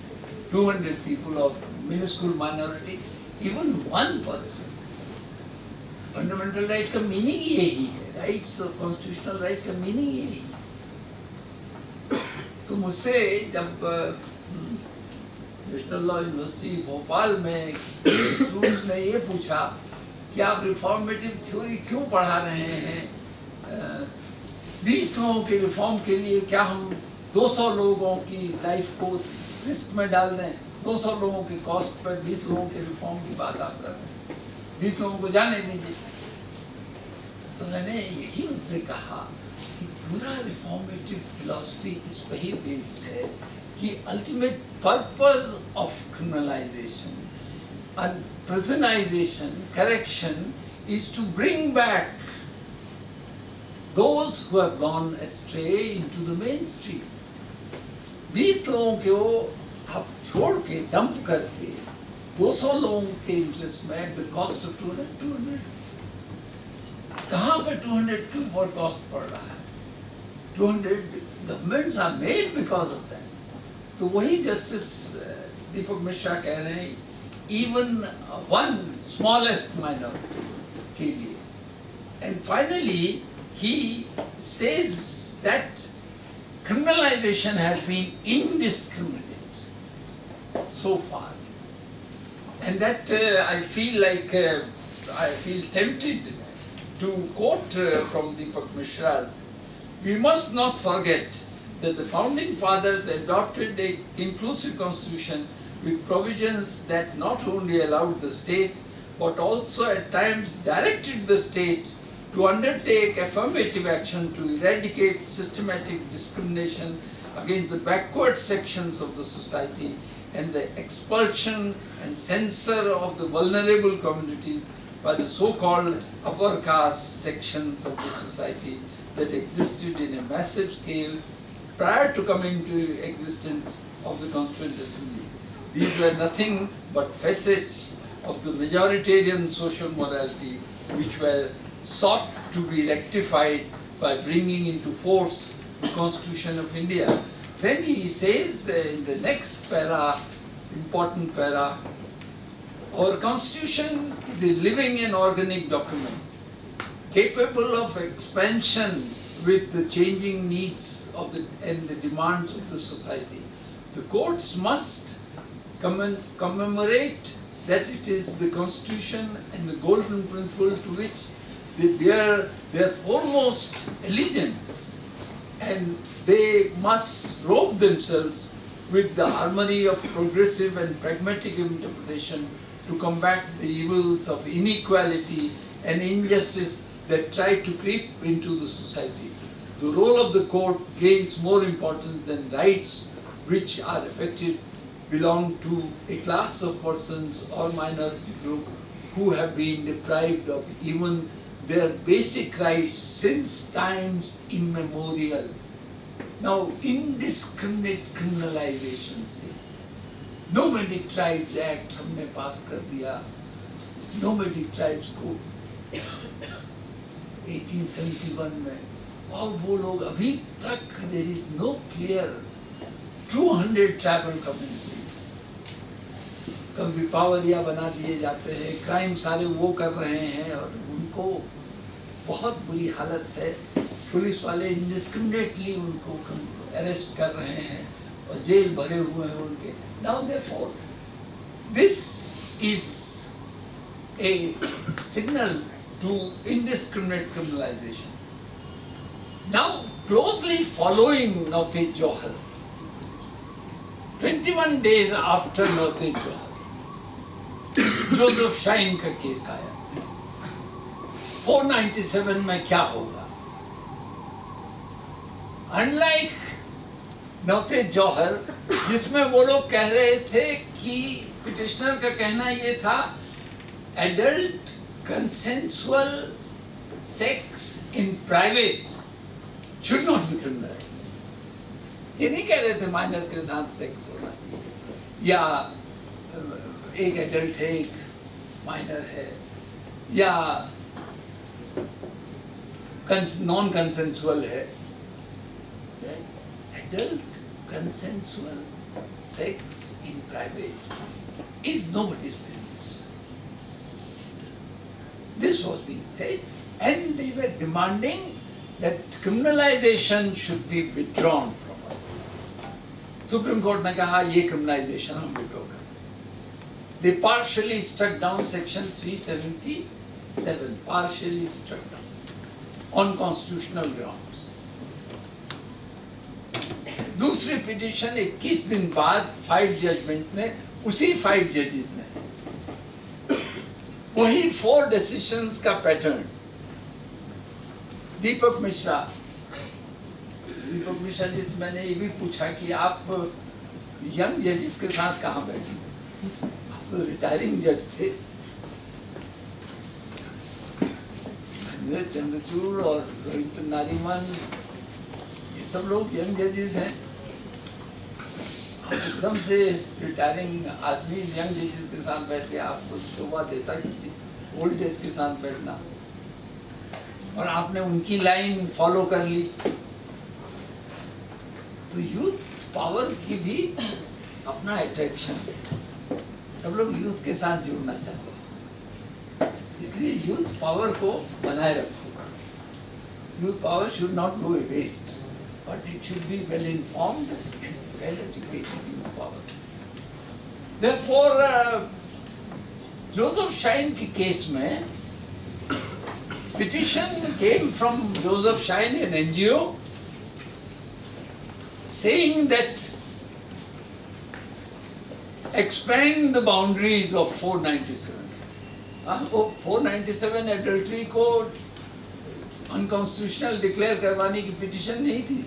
200 people of minuscule minority, even one person. Fundamental right का meaning यही है, rights और constitutional right का meaning यही है. तो मुझसे जब नेशनल लॉ यूनिवर्सिटी भोपाल में स्टूडेंट ने ये पूछा कि आप रिफॉर्मेटिव थ्योरी क्यों पढ़ा रहे हैं, 20 लोगों के रिफॉर्म के लिए क्या हम 200 लोगों की लाइफ को रिस्क में डाल दें, 200 लोगों के कॉस्ट पर 20 लोगों के रिफॉर्म की बात आप कर रहे हैं, 20 लोगों को जाने दीजिए. तो मैंने यही उनसे कहा कि पूरा रिफॉर्मेटिव फिलॉसफी इस पर ही बेस्ड है कि ultimate purpose of criminalisation and prisonization, correction, is to bring back those who have gone astray into the mainstream. 20 लोगों को आप छोड़ के, डंप करके, 200 लोगों के इंटरेस्ट में at the cost of 200. कहाँ पे 200 क्यों पर कॉस्ट पड़ रहा है? 200 governments are made because of that. तो वही जस्टिस दीपक मिश्रा कह रहे हैं, even one smallest minority के लिए. And finally, he says that criminalization has been indiscriminate so far. And that I feel like, I feel tempted to quote from Deepak Mishra's, we must not forget that the founding fathers adopted an inclusive constitution with provisions that not only allowed the state but also at times directed the state to undertake affirmative action to eradicate systematic discrimination against the backward sections of the society and the expulsion and censor of the vulnerable communities by the so-called upper caste sections of the society that existed in a massive scale prior to coming to existence of the Constituent Assembly. These were nothing but facets of the majoritarian social morality which were sought to be rectified by bringing into force the Constitution of India. Then he says in the next para, important para, our Constitution is a living and organic document, capable of expansion with the changing needs of and the demands of the society. The courts must commemorate that it is the Constitution and the golden principle to which they bear their foremost allegiance, and they must robe themselves with the armory of progressive and pragmatic interpretation to combat the evils of inequality and injustice that try to creep into the society. The role of the court gains more importance than rights which are affected belong to a class of persons or minority group who have been deprived of even their basic rights since times immemorial. Now, indiscriminate criminalization से Nomadic Tribes Act हमने पास कर दिया, Nomadic Tribes को 1871 में, और वो लोग अभी तक there is no clear 200 tribal communities. कभी पावरिया बना दिए जाते हैं, क्राइम सारे वो कर रहे हैं और उनको बहुत बुरी हालत है, पुलिस वाले इंडिस्क्रिमिनेटली उनको अरेस्ट कर रहे हैं और जेल भरे हुए हैं उनके. Now therefore, this is a signal to indiscriminate criminalization. Now closely following Navtej Johar, 21 days after Navtej Johar, Joseph Shine का केस आया. 497 में क्या होगा? Unlike Navtej Johar, जिसमें वो लोग कह रहे थे कि पिटिशनर का कहना ये था adult consensual sex in private should not be criminalized. ये नहीं कह रहे थे माइनर के साथ सेक्स होना चाहिए, या एक एडल्ट है एक माइनर है, या नॉन कंसेंसुअल है. Adult consensual sex in private is nobody's business. This was being said, and they were demanding that criminalization should be withdrawn from us. Supreme Court ने कहा ये criminalization हम withdraw करें. They partially struck down section 377, partially struck down on constitutional grounds. दूसरी petition 21 दिन बाद 5 judgement ने, उसी 5 जजेस ने वही 4 डिसीजंस का पैटर्न. दीपक मिश्रा जी से मैंने ये भी पूछा कि आप यंग जजेस के साथ कहाँ बैठे, आप तो रिटायरिंग जज थे. चंद्रचूड़ और रोहिंटन नारीमन, ये सब लोग यंग जजेस हैं. एकदम से रिटायरिंग आदमी यंग जजेस के साथ बैठ के आपको शोभा देता किसी ओल्ड जज के साथ बैठना, और आपने उनकी लाइन फॉलो कर ली. तो यूथ पावर की भी अपना अट्रैक्शन है, सब लोग यूथ के साथ जुड़ना चाहते हैं, इसलिए यूथ पावर को बनाए रखो. Youth power should not go waste, but it should be well informed and well educated youth power. Therefore, Joseph Shine के केस में petition came from Joseph Shine, an NGO, saying that expand the boundaries of 497. 497 adultery को unconstitutional declare करवाने की petition नहीं थी।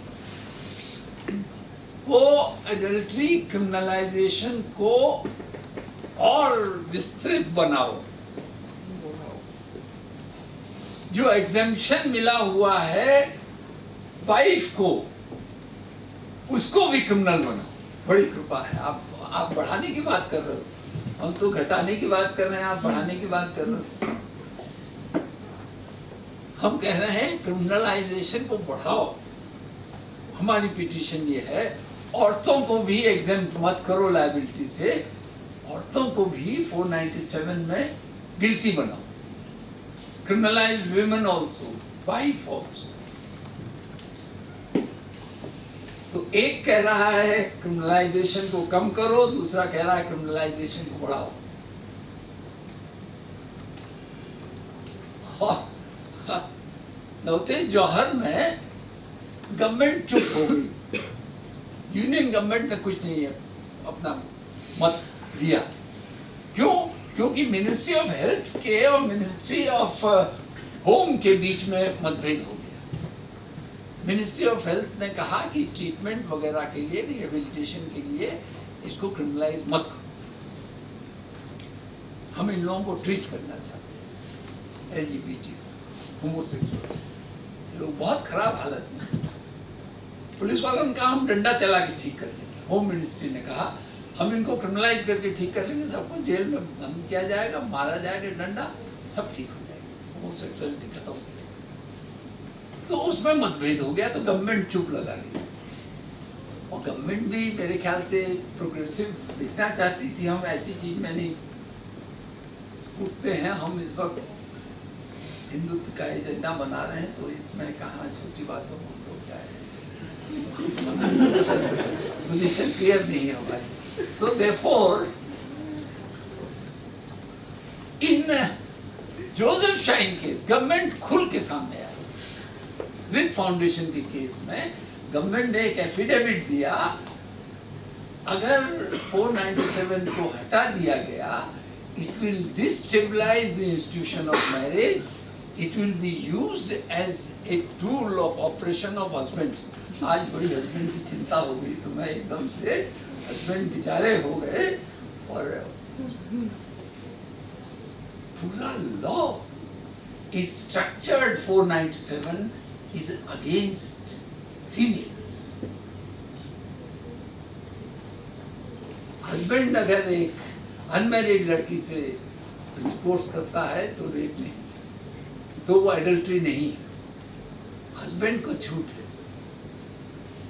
वो adultery criminalisation को और विस्तृत बनाओ, जो एग्जेम्पशन मिला हुआ है वाइफ को, उसको भी क्रिमिनल बनाओ। बड़ी कृपा है। आप बढ़ाने की बात कर रहे हो, हम तो घटाने की बात कर रहे हैं, आप बढ़ाने की बात कर रहे हो। हम कह रहे हैं क्रिमिनलाइजेशन को बढ़ाओ। हमारी पिटीशन ये है, औरतों को भी एग्जेम्प्ट मत करो लायबिलिटी से, औरतों को भी 497 में गिल्टी बनाओ। Criminalise women also, wife also. तो एक कह रहा है क्रिमिनलाइजेशन को कम करो, दूसरा कह रहा है क्रिमिनलाइजेशन को बढ़ाओ। नवतेज जौहर में गवर्नमेंट चुप हो गई, यूनियन गवर्नमेंट ने कुछ नहीं है अपना मत दिया। क्यों? क्योंकि मिनिस्ट्री ऑफ हेल्थ के और मिनिस्ट्री ऑफ होम के बीच में मतभेद हो गया। मिनिस्ट्री ऑफ हेल्थ ने कहा कि ट्रीटमेंट वगैरह के लिए, रिहेबिलिटेशन के लिए इसको क्रिमिनलाइज मत करो, हम इन लोगों को ट्रीट करना चाहते हैं, LGBT, होमोसेक्सुअल लोग बहुत खराब हालत में। पुलिस वालों ने कहा हम डंडा चला के ठीक कर लेंगे। होम मिनिस्ट्री ने कहा हम इनको क्रिमिनलाइज करके ठीक कर लेंगे, सबको जेल में बंद किया जाएगा, मारा जाएगा, डंडा, सब ठीक हो जाएगा, होमोसेक्सुअलिटी खत्म हो जाएगी। तो उसमें मतभेद हो गया, तो गवर्नमेंट चुप लगा गई। और गवर्नमेंट भी मेरे ख्याल से प्रोग्रेसिव दिखना चाहती थी। हम ऐसी चीज में नहीं कूदते हैं, हम इस वक्त हिंदुत्व का एजेंडा बना रहे हैं, तो इसमें कहाँ छोटी बातों को तो क्या है, पोजीशन क्लियर नहीं है हमारी। तो therefore इन जोसेफ शाइन केस गवर्नमेंट खुल के सामने आई। विद फाउंडेशन के केस में गवर्नमेंट ने एक एफिडेविट दिया, अगर 497 को हटा दिया गया, it will destabilize the institution of marriage, it will be used as a tool of oppression of husbands. आज बड़ी हस्बैंड की चिंता हो गई, तो मैं एकदम से हस्बैंड बेचारे हो गए। और पूरा law is structured 497 is against females. Husband अगर एक अनमैरिड लड़की से इंटरकोर्स करता है तो रेप नहीं, तो वो एडल्ट्री नहीं है, हस्बैंड को छूट है।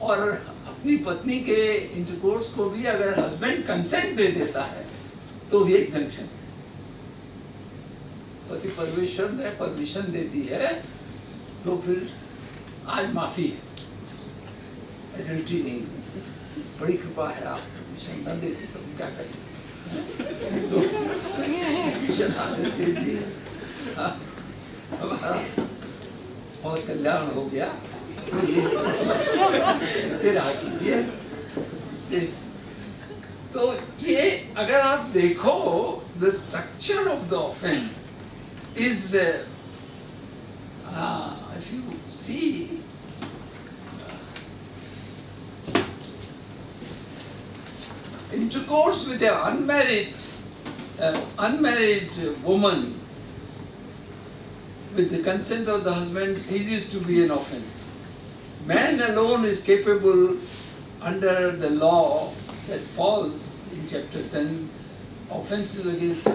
और अपनी पत्नी के इंटरकोर्स को भी अगर हस्बैंड कंसेंट दे देता है तो भी एग्जेम्पशन है। पति परमेश्वर ने परमिशन दे दी है तो फिर आज माफी है, एडल्ट्री नहीं। बड़ी कृपा है, आप परमिशन न देते तो क्या करें, तो हमारा बहुत कल्याण हो गया। तो ये अगर आप देखो, the structure of the offence is if you see intercourse with an unmarried woman with the consent of the husband ceases to be an offence. Man alone is capable under the law that falls in chapter 10 offences against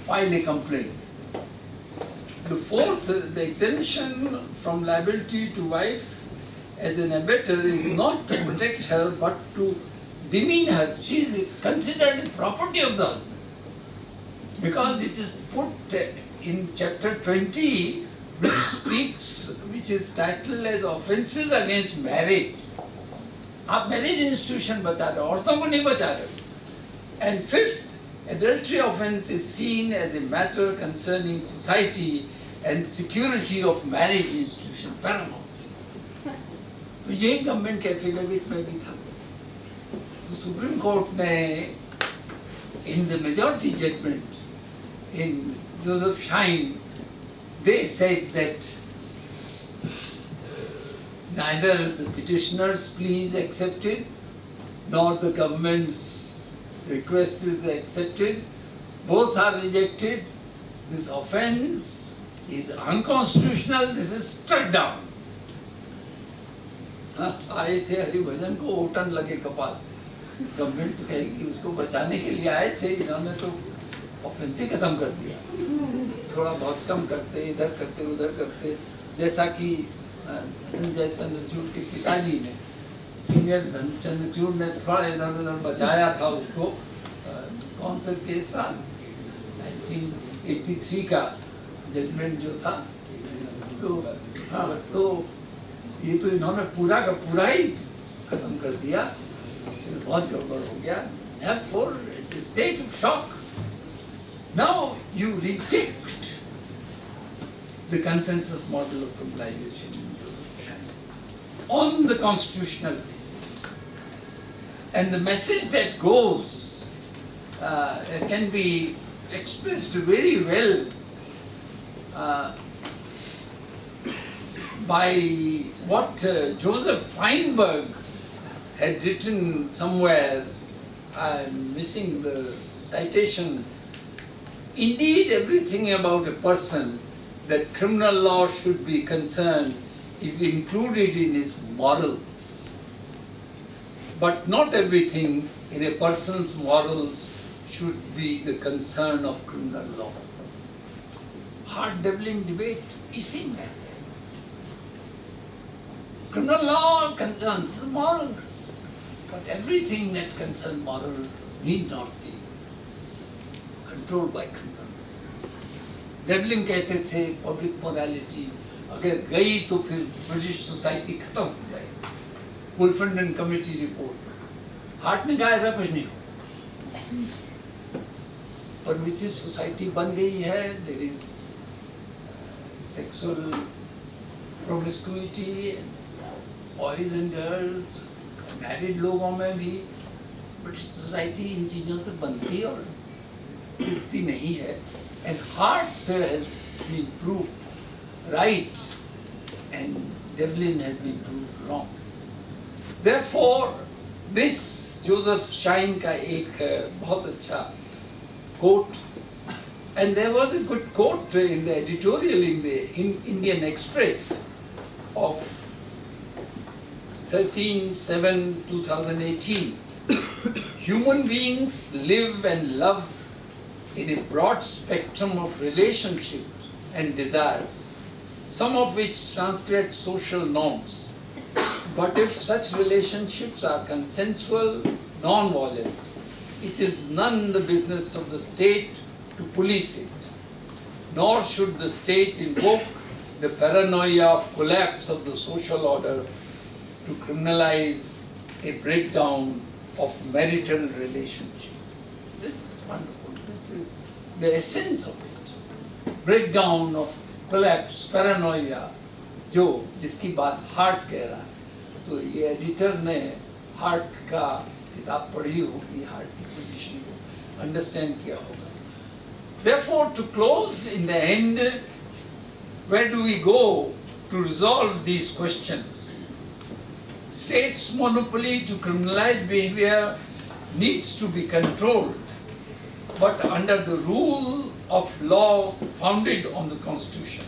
file a complaint. The fourth, the exemption from liability to wife as an abettor is not to protect her but to demean her. She is considered the property of the husband because it is put in chapter 20, which is titled as offences against marriage. आप marriage institution बचा रहे हो, औरतों को नहीं बचा रहे हो। And fifth, adultery offence is seen as a matter concerning society and security of marriage institution paramount. तो यही गवर्नमेंट के एफिडेविट में भी था। तो सुप्रीम कोर्ट ने in the majority judgment in Joseph Shine, they said that neither the petitioner's plea is accepted, nor the government's request is accepted. Both are rejected. This offence is unconstitutional. This is struck down. आए थे हरिभजन को ओटन लगे कपास, government तो कहेगी उसको बचाने के लिए आए थे, इन्होंने तो ऑफेंस ही खत्म कर दिया। थोड़ा बहुत कम करते, इधर करते उधर करते, जैसा कि धनंजय चंद्रचूड़ के पिताजी ने, सीनियर चंद्रचूड़ ने थोड़ा इधर उधर बचाया था उसको। कौन सा केस था? 1983 का जजमेंट जो था। तो हाँ, तो ये तो इन्होंने पूरा का पूरा ही खत्म कर दिया, बहुत गड़बड़ हो गया। Therefore, it is a state of shock. Now you reject the consensus model of criminalization on the constitutional basis, and the message that goes can be expressed very well by what Joseph Feinberg had written somewhere. I'm missing the citation. Indeed, everything about a person that criminal law should be concerned is included in his morals. But not everything in a person's morals should be the concern of criminal law. Hard deviling debate, इसी में है. Criminal law concerns morals, but everything that concerns moral need not be controlled by criminal law. Devlin कहते थे public morality, अगर गई तो फिर British society खत्म हो जाएगी. Wolfenden Committee report. हार्ट ने कहा ऐसा कुछ नहीं हो. Permissive society बन गई है. There is sexual promiscuity and boys and girls, married लोगों में भी, British society इन चीजों से बनती और गिरती नहीं है. And heart has been proved right and Devlin has been proved wrong. Therefore, this Joseph Shine का एक बहुत अच्छा quote, and there was a good quote in the editorial in the Indian Express of 13/7/2018. Human beings live and love in a broad spectrum of relationships and desires, some of which transgress social norms. But if such relationships are consensual, non-violent, it is none the business of the state to police it, nor should the state invoke the paranoia of collapse of the social order to criminalize a breakdown of marital relationship. This is wonderful. This is the essence of it. Breakdown of collapse, paranoia, जो जिसकी बात heart कह रहा है, तो ये editor ने heart का किताब पढ़ी होगी, हार्ट की पोजीशन को अंडरस्टैंड किया होगा. Therefore, to close in the end, where do we go to resolve these questions? State's monopoly to criminalize behavior needs to be controlled, but under the rule of law founded on the Constitution.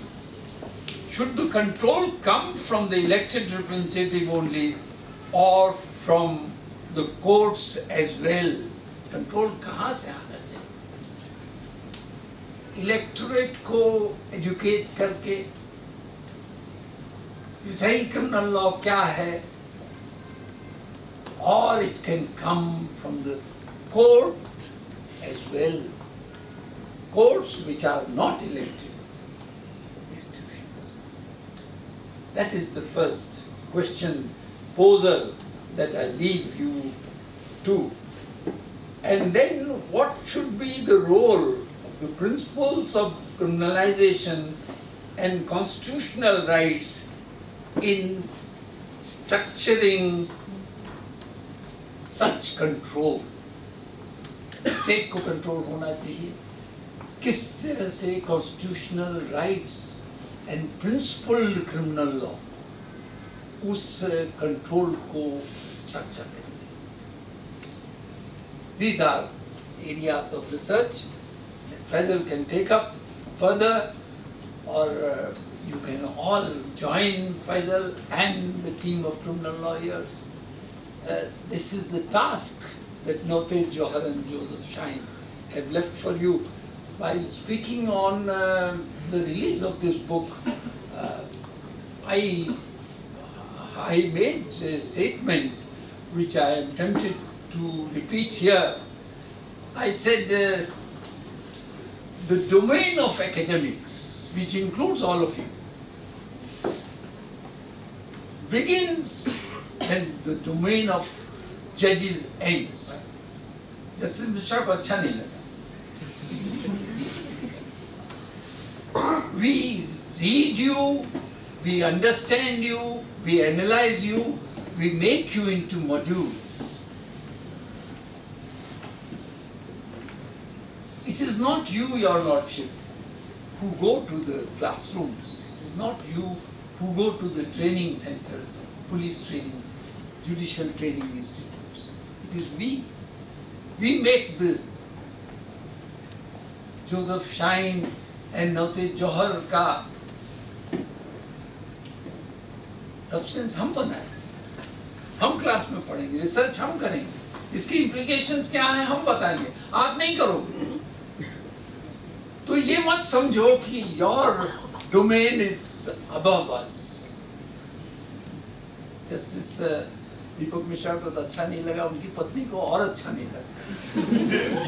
Should the control come from the elected representative only or from the courts as well? Control कहाँ से आना चाहिए? Electorate को educate करके सही criminal law क्या है? Or it can come from the court as well. Courts which are not elected institutions. That is the first question poser that I leave you to. And then what should be the role of the principles of criminalization and constitutional rights in structuring such control? State को control होना चाहिए. किस तरह से constitutional rights and principled criminal law उस control को structure देंगे. These are areas of research that Faisal can take up further, or you can all join Faisal and the team of criminal lawyers. This is the task that Navtej Johar and Joseph Shine have left for you. While speaking on the release of this book, I made a statement which I am tempted to repeat here. I said the domain of academics, which includes all of you, begins when the domain of judges ends. Justice Mishra को अच्छा नहीं लगा. We read you, we understand you, we analyze you, we make you into modules. It is not you, your lordship, who go to the classrooms. It is not you who go to the training centers, police training, judicial training institutes. It is we. We make this. Joseph Shine and Navtej Johar का substance हम बनाए, हम class में पढ़ेंगे, research हम करेंगे, इसकी implications क्या हैं हम बताएंगे, आप नहीं करोगे. तो ये मत समझो कि your domain is above us. Justice दीपक मिश्रा को तो अच्छा नहीं लगा, उनकी पत्नी को और अच्छा नहीं लगा.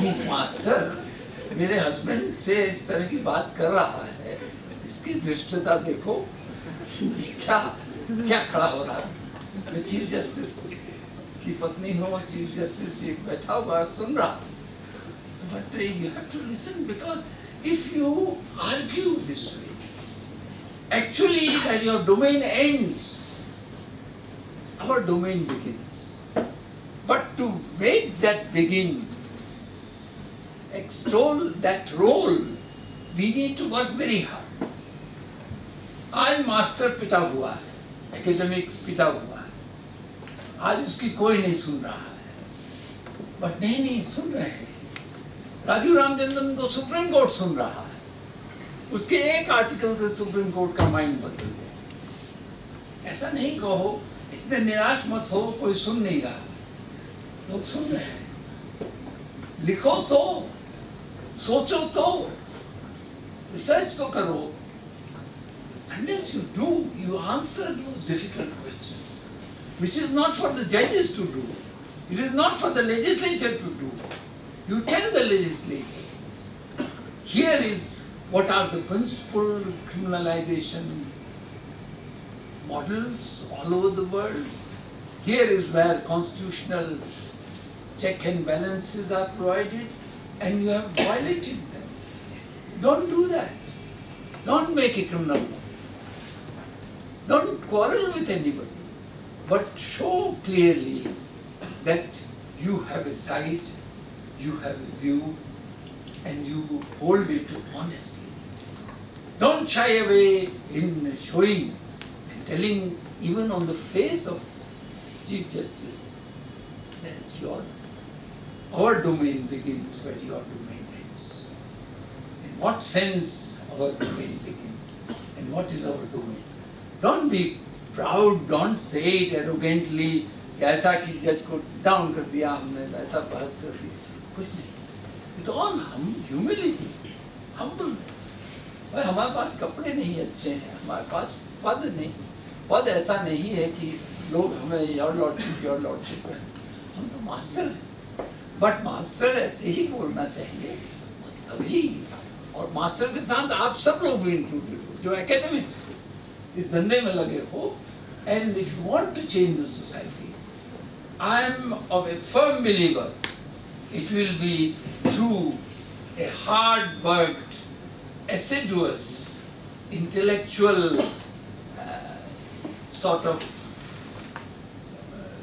ये मास्टर मेरे हस्बैंड से इस तरह की बात कर रहा है, इसकी दृष्टता देखो, क्या क्या खड़ा हो रहा है. चीफ जस्टिस की पत्नी हो, चीफ जस्टिस ये बैठा हुआ सुन रहा. But you have to listen, because if you argue this way, actually that your domain ends, our domain begins. But to make that begin, extol that role, we need to work very hard. आज master पिटा हुआ है, academics पिटा हुआ है, आज उसकी कोई नहीं सुन रहा है. बट नहीं सुन रहे हैं. राजीव रामचंद्रन को सुप्रीम कोर्ट सुन रहा है, उसके एक आर्टिकल से सुप्रीम कोर्ट का माइंड बदल गया. ऐसा नहीं कहो, इतने निराश मत हो, कोई सुन नहीं रहा. लोग सुन रहे हैं. लिखो तो, सोचो तो, रिसर्च तो करो. Unless you do, you answer those difficult questions, which is not for the judges to do. It is not for the legislature to do. You tell the legislature, here is what are the principal criminalization models all over the world. Here is where constitutional check and balances are provided, and you have violated them. Don't do that. Don't make a criminal law. Don't quarrel with anybody, but show clearly that you have a side, you have a view, and you hold it honestly. Don't shy away in showing and telling, even on the face of Chief Justice, that our domain begins where your domain ends. In what sense our domain begins, and what is our domain? Don't be proud, don't say it arrogantly, ऐसा कि जज को down कर दिया हमने, ऐसा बहस कर दी. कुछ नहीं. It's all humility, humbleness. भाई हमारे पास कपड़े नहीं अच्छे हैं, हमारे पास पद नहीं, पद ऐसा नहीं है कि लोग हमें योर लॉर्डशिप है. हम तो मास्टर हैं. बट मास्टर ऐसे ही बोलना चाहिए तभी. और मास्टर के साथ आप सब लोग भी इंक्लूडेड हो जो एकेडमिक्स इस धंधे में लगे हो. And if you want to change the society, I am of a firm believer it will be through a hard-worked, assiduous, intellectual sort of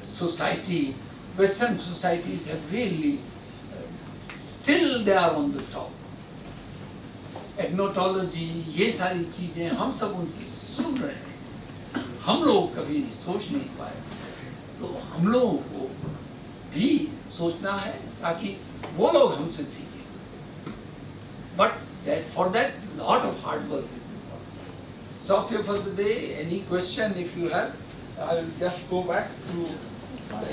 society. Western societies have really, still they are on the top. Agnotology, ये सारी चीजें हम सब उनसे सुन रहे हैं. हम लोग कभी सोच नहीं पाए, तो हम लोगों को भी सोचना है ताकि वो लोग हमसे सीखें. But for that, lot of hard work is important. Stop here for the day. Any question if you have? I will just go back to my